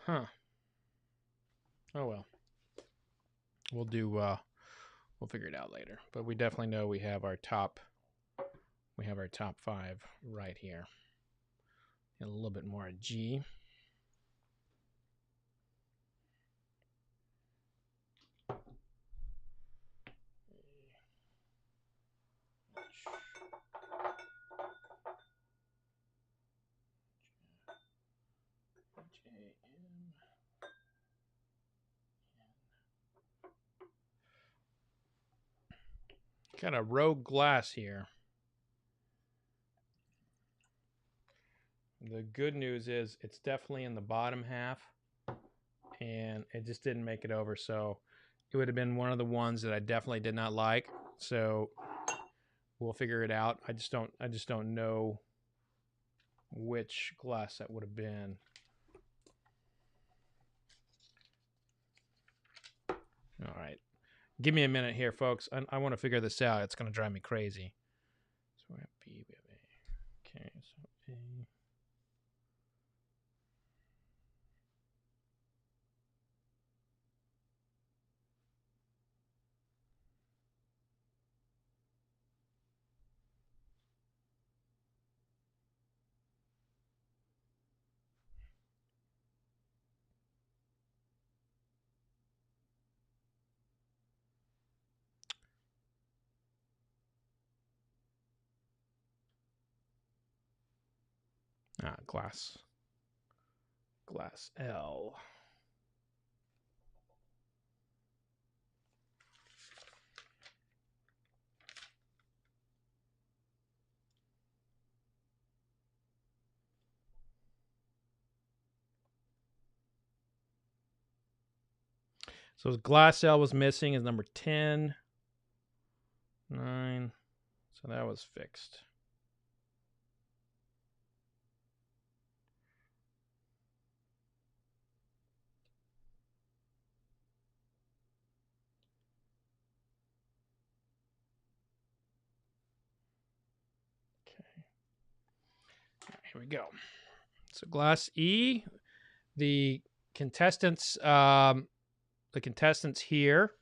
Huh. Oh well. We'll figure it out later. But we definitely know we have our top 5 right here. And a little bit more at G. Got a rogue glass here. The good news is it's definitely in the bottom half, and it just didn't make it over. So it would have been one of the ones that I definitely did not like. So we'll figure it out. I just don't know which glass that would have been. All right. Give me a minute here, folks. I want to figure this out. It's going to drive me crazy. So we have B, we have A. Okay, so glass L. So glass L was missing is number 10, 9. So that was fixed. Here we go. So glass E, the contestants here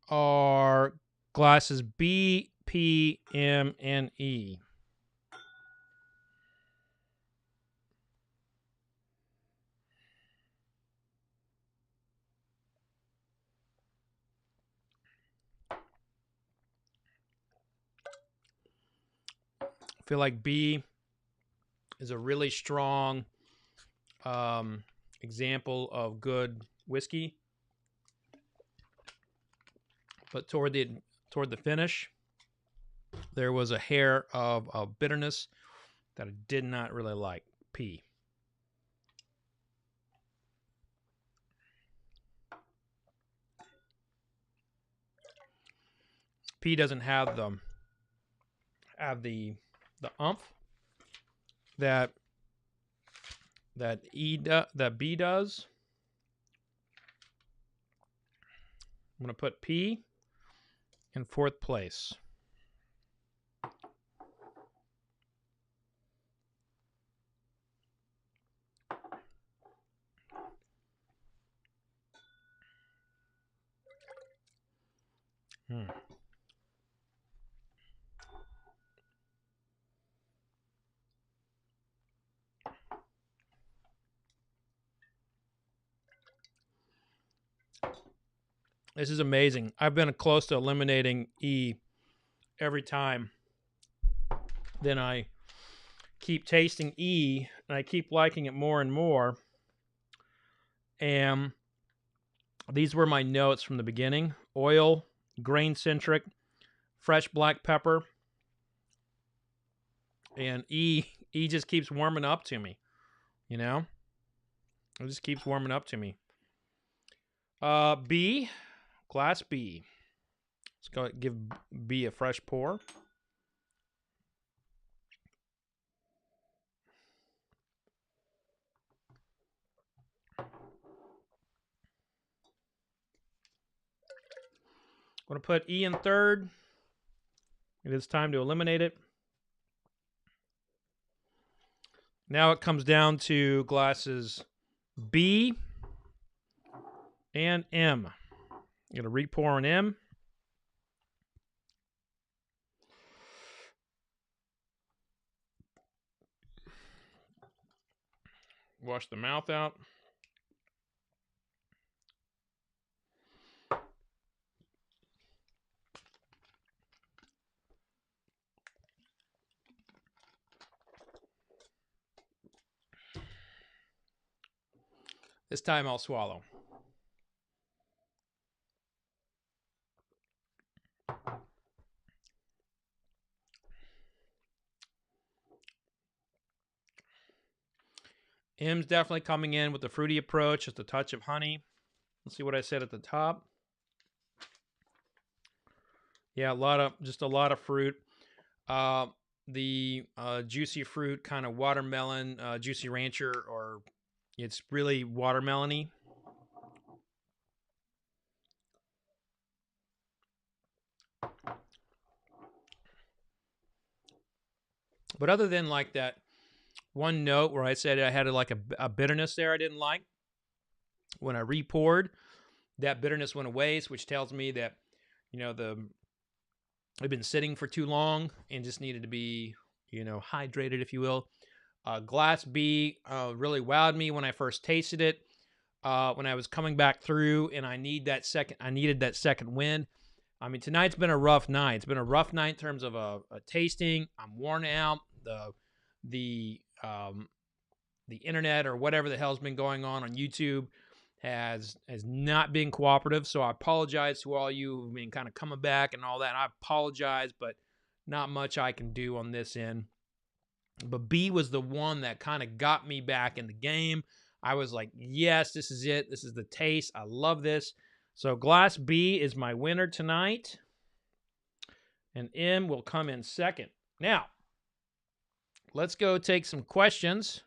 are glasses B, P, M, and E. I feel like B is a really strong example of good whiskey, but toward the finish, there was a hair of bitterness that I did not really like. P. P doesn't have the umph that that B does. I'm going to put P in 4th place. This is amazing. I've been close to eliminating E every time. Then I keep tasting E, and I keep liking it more and more. And these were my notes from the beginning. Oil, grain-centric, fresh black pepper. And E just keeps warming up to me. You know? It just keeps warming up to me. B, glass B. Let's go give B a fresh pour. I'm going to put E in 3rd. It is time to eliminate it. Now it comes down to glasses B and M. I'm going to re-pour an M. Wash the mouth out. This time I'll swallow. M's definitely coming in with the fruity approach, just a touch of honey. Let's see what I said at the top. Yeah, just a lot of fruit. The juicy fruit, kind of watermelon, juicy rancher, or it's really watermelony. But other than like that one note where I said I had like a bitterness there I didn't like, when I re-poured, that bitterness went away, which tells me that, you know, I've been sitting for too long and just needed to be, you know, hydrated, if you will. Glass B really wowed me when I first tasted it. When I was coming back through, and I needed that second wind. I mean, tonight's been a rough night. It's been a rough night in terms of a tasting. I'm worn out. The internet or whatever the hell's been going on YouTube has not been cooperative. So I apologize to all you who've been kind of coming back and all that. I apologize, but not much I can do on this end. But B was the one that kind of got me back in the game. I was like, yes, this is it. This is the taste. I love this. So glass B is my winner tonight. And M will come in second. Now, let's go take some questions.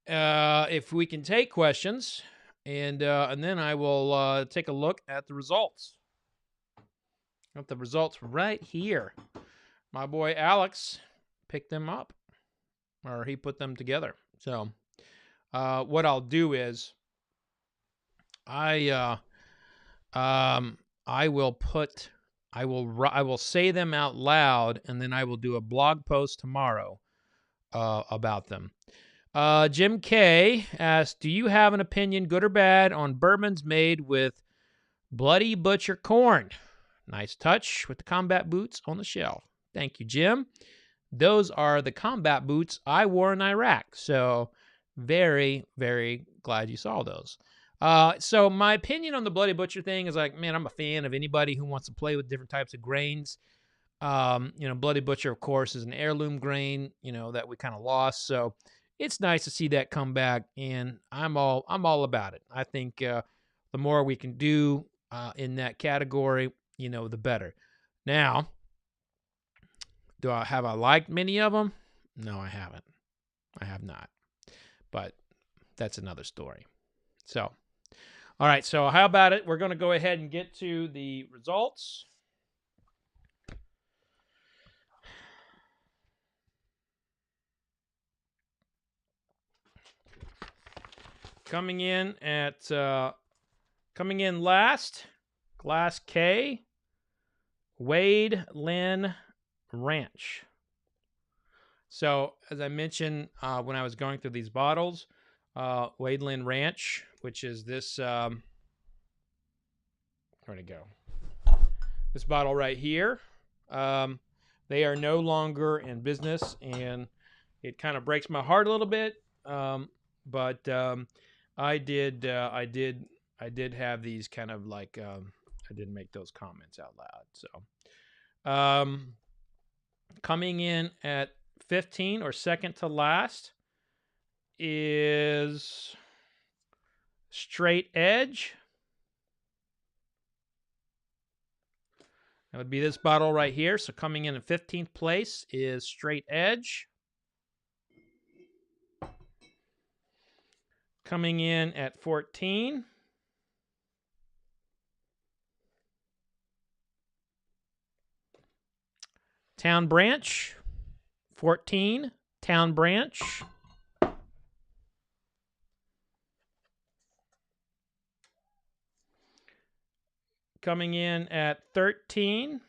If we can take questions. And then I will take a look at the results. Got the results right here. My boy Alex picked them up, or he put them together. So what I'll do is I will say them out loud, and then I will do a blog post tomorrow about them. Jim K asked, do you have an opinion, good or bad, on bourbons made with Bloody Butcher corn? Nice touch with the combat boots on the shelf. Thank you, Jim. Those are the combat boots I wore in Iraq. So very, very glad you saw those. So my opinion on the Bloody Butcher thing is like, man, I'm a fan of anybody who wants to play with different types of grains. Bloody Butcher, of course, is an heirloom grain, that we kind of lost. So it's nice to see that come back, and I'm all about it. I think the more we can do in that category, the better. Now, have I liked many of them? No, I haven't. I have not. But that's another story. So, all right. So how about it? We're going to go ahead and get to the results. Coming in last, Glass K, WadeLynn Ranch. So, as I mentioned when I was going through these bottles, WadeLynn Ranch, which is this, where'd it go? This bottle right here. They are no longer in business, and it kind of breaks my heart a little bit. But I did have these kind of like, I did make those comments out loud. So, coming in at 15 or second to last is Straight Edge. That would be this bottle right here. So coming in at 15th place is Straight Edge. Coming in at 14, Town Branch. 14, Town Branch. Coming in at 13,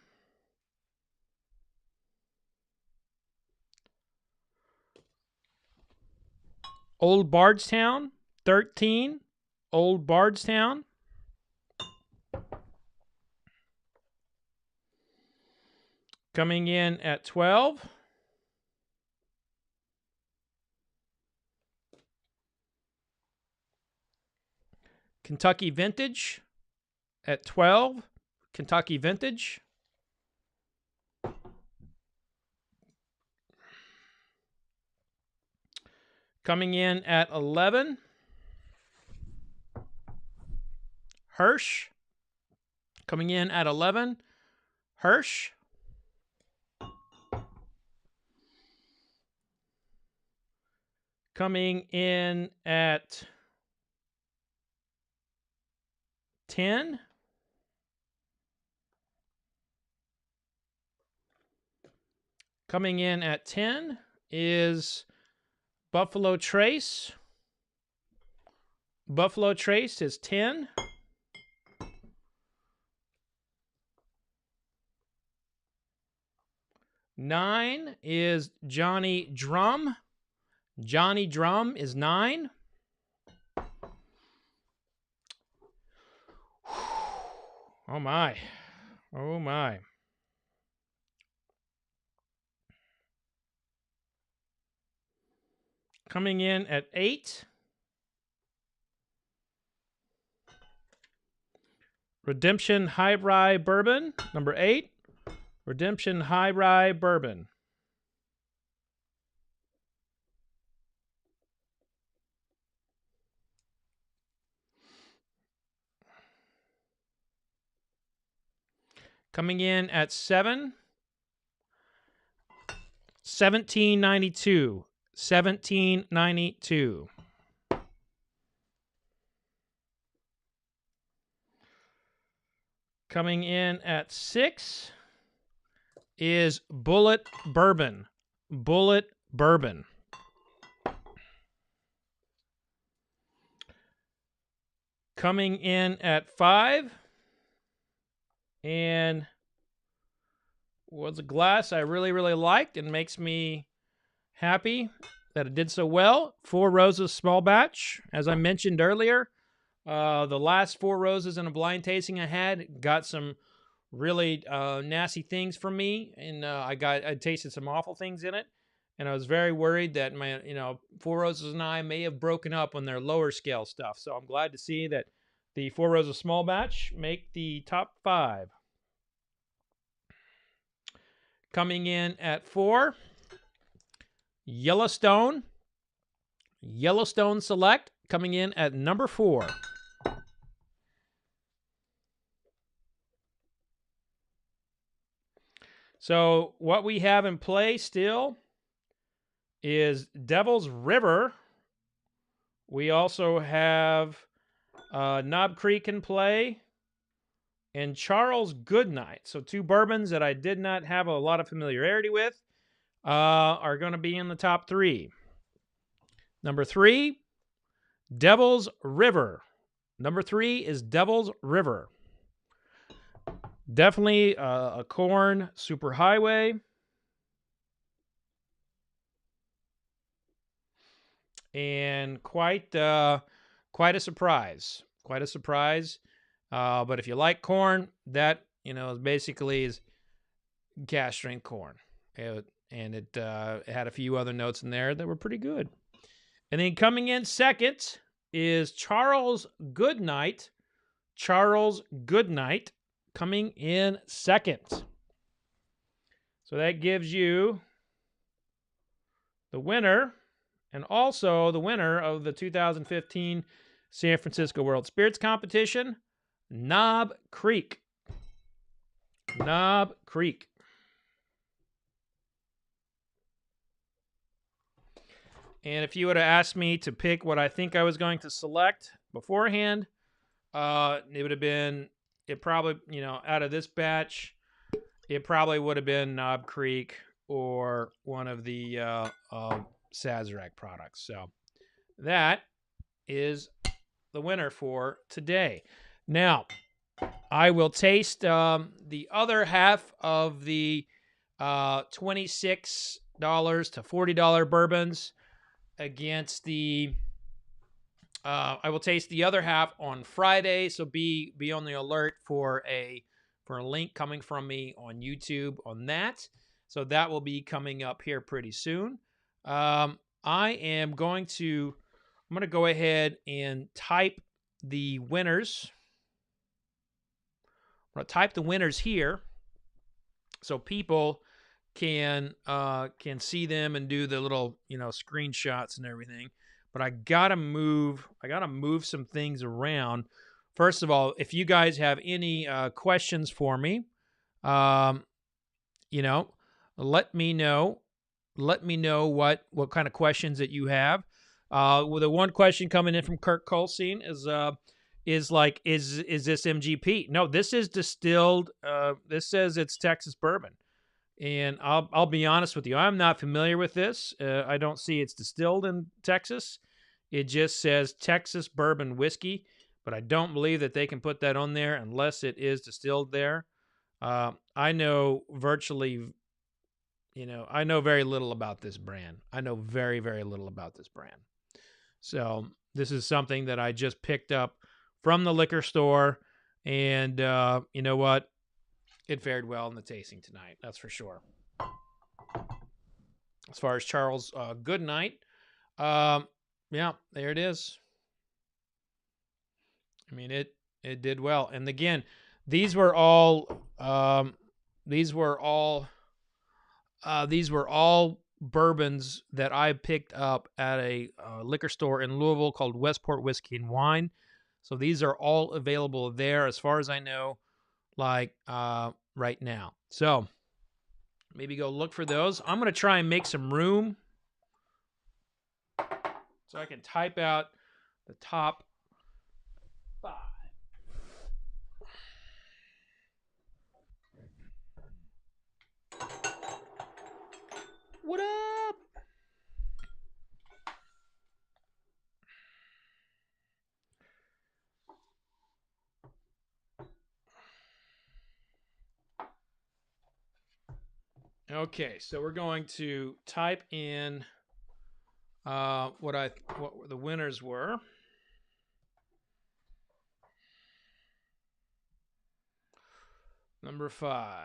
Old Bardstown. 13, Old Bardstown. Coming in at 12, Kentucky Vintage. At 12, Kentucky Vintage. Coming in at 11, Hirsch. Coming in at 11, Hirsch. Coming in at 10, coming in at 10 is Buffalo Trace. Buffalo Trace is 10. Nine is Johnny Drum. Johnny Drum is 9. Oh my. Oh my. Coming in at 8, Redemption High Rye Bourbon, number 8. Redemption High Rye Bourbon. Coming in at 7, 1792. 1792. Coming in at 6 is Bulleit Bourbon. Bulleit Bourbon. Coming in at 5 and was a glass I really, really liked and makes me happy that it did so well. Four Roses Small Batch. As I mentioned earlier, the last Four Roses in a blind tasting I had got some really nasty things from me, and I tasted some awful things in it, and I was very worried that my Four Roses and I may have broken up on their lower scale stuff. So I'm glad to see that the Four Roses Small Batch make the top 5. Coming in at 4, Yellowstone. Yellowstone Select coming in at number 4. So what we have in play still is Devil's River. We also have Knob Creek in play and Charles Goodnight. So 2 bourbons that I did not have a lot of familiarity with are going to be in the top 3. Number 3, Devil's River. Number 3 is Devil's River. Definitely a corn superhighway. And quite a surprise. Quite a surprise. But if you like corn, that, basically is cask strength corn. It had a few other notes in there that were pretty good. And then coming in second is Charles Goodnight. Charles Goodnight coming in second. So that gives you the winner, and also the winner of the 2015 San Francisco World Spirits Competition, Knob Creek. Knob Creek. And if you would have asked me to pick what I think I was going to select beforehand, it would have been, out of this batch, it probably would have been Knob Creek or one of the Sazerac products. So that is the winner for today. Now, I will taste the other half of the $26 to $40 bourbons against the I will taste the other half on Friday, so be on the alert for a link coming from me on YouTube on that. So that will be coming up here pretty soon. I'm going to go ahead and type the winners. I'm going to type the winners here so people can see them and do the little, screenshots and everything. But I gotta move some things around. First of all, if you guys have any questions for me, let me know. Let me know what kind of questions that you have. Well, the one question coming in from Kirk Colseen is this MGP? No, this is distilled. This says it's Texas bourbon. And I'll be honest with you, I'm not familiar with this. I don't see it's distilled in Texas. It just says Texas bourbon whiskey, but I don't believe that they can put that on there unless it is distilled there. I know very little about this brand. I know very, very little about this brand. So this is something that I just picked up from the liquor store, and you know what? It fared well in the tasting tonight, that's for sure. As far as Charles Goodnight, yeah, there it is. I mean, it did well. And again, these were all bourbons that I picked up at a liquor store in Louisville called Westport Whiskey and Wine. So these are all available there, as far as I know, right now. So maybe go look for those. I'm going to try and make some room so I can type out the top 5. What up? Okay, so we're going to type in what the winners were. Number 5.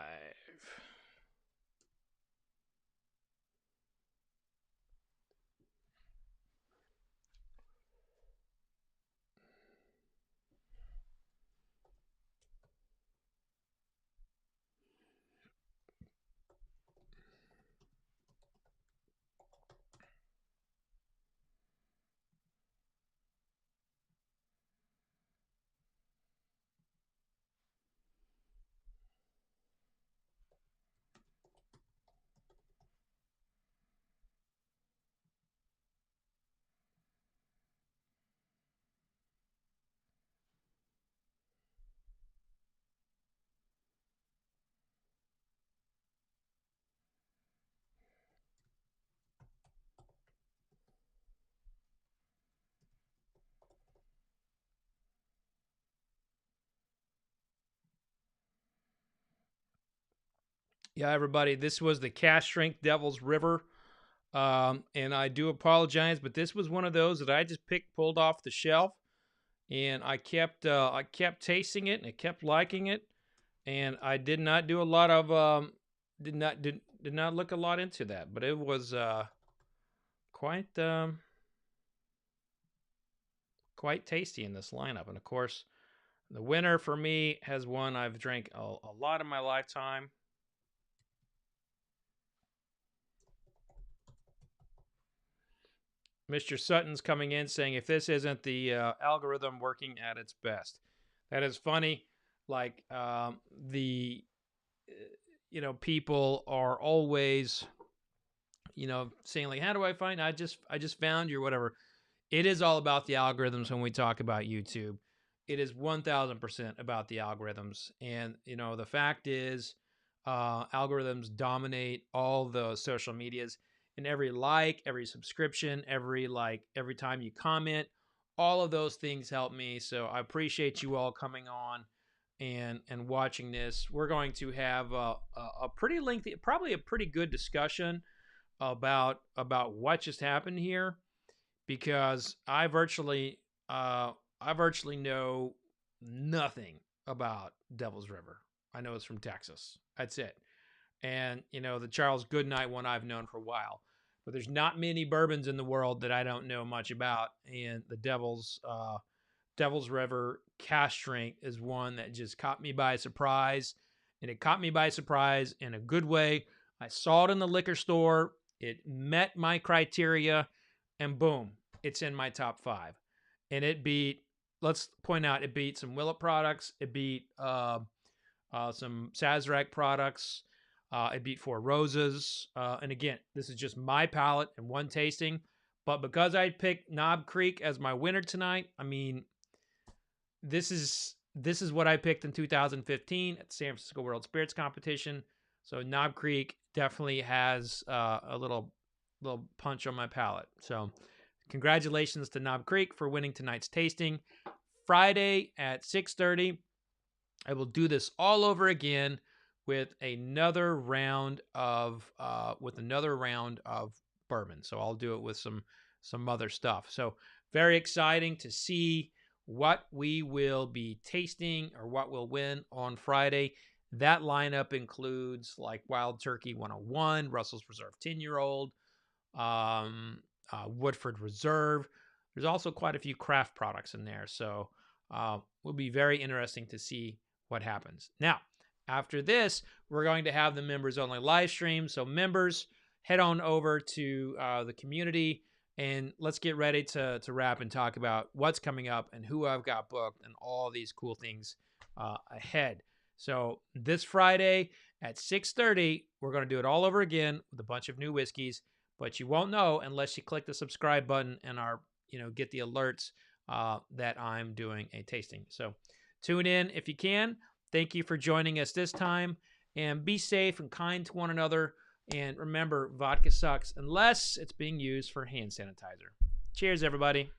Yeah, everybody, this was the Cask Strength Devil's River. And I do apologize, but this was one of those that I just pulled off the shelf, and I kept tasting it, and I kept liking it, and I did not do a lot of did not look a lot into that, but it was quite quite tasty in this lineup. And of course, the winner for me has one I've drank a lot in my lifetime. Mr. Sutton's coming in saying, if this isn't the algorithm working at its best. That is funny. Like, people are always, saying like, how do I find, I just found you or whatever. It is all about the algorithms when we talk about YouTube. It is 1000% about the algorithms. And, the fact is, algorithms dominate all the social medias. And every like, every subscription, every time you comment, all of those things help me. So I appreciate you all coming on and watching this. We're going to have a pretty lengthy, probably a pretty good discussion about what just happened here, because I virtually know nothing about Devil's River. I know it's from Texas. That's it. And, the Charles Goodnight one I've known for a while. But there's not many bourbons in the world that I don't know much about. And the Devil's River Cask Strength is one that just caught me by surprise. And it caught me by surprise in a good way. I saw it in the liquor store. It met my criteria. And boom, it's in my top 5. And it beat, let's point out, it beat some Bulleit products. It beat some Sazerac products. It beat Four Roses. And again, this is just my palate and one tasting. But because I picked Knob Creek as my winner tonight, I mean, this is what I picked in 2015 at the San Francisco World Spirits Competition. So Knob Creek definitely has a little punch on my palate. So congratulations to Knob Creek for winning tonight's tasting. Friday at 6:30, I will do this all over again with another round of bourbon. So I'll do it with some other stuff. So very exciting to see what we will be tasting or what will win on Friday. That lineup includes like Wild Turkey 101, Russell's Reserve 10-year-old, Woodford Reserve. There's also quite a few craft products in there. So will be very interesting to see what happens. Now, after this, we're going to have the members only live stream. So members, head on over to the community and let's get ready to wrap and talk about what's coming up and who I've got booked and all these cool things ahead. So this Friday at 6:30, we're going to do it all over again with a bunch of new whiskeys, but you won't know unless you click the subscribe button and get the alerts that I'm doing a tasting. So tune in if you can. Thank you for joining us this time, and be safe and kind to one another. And remember, vodka sucks unless it's being used for hand sanitizer. Cheers, everybody.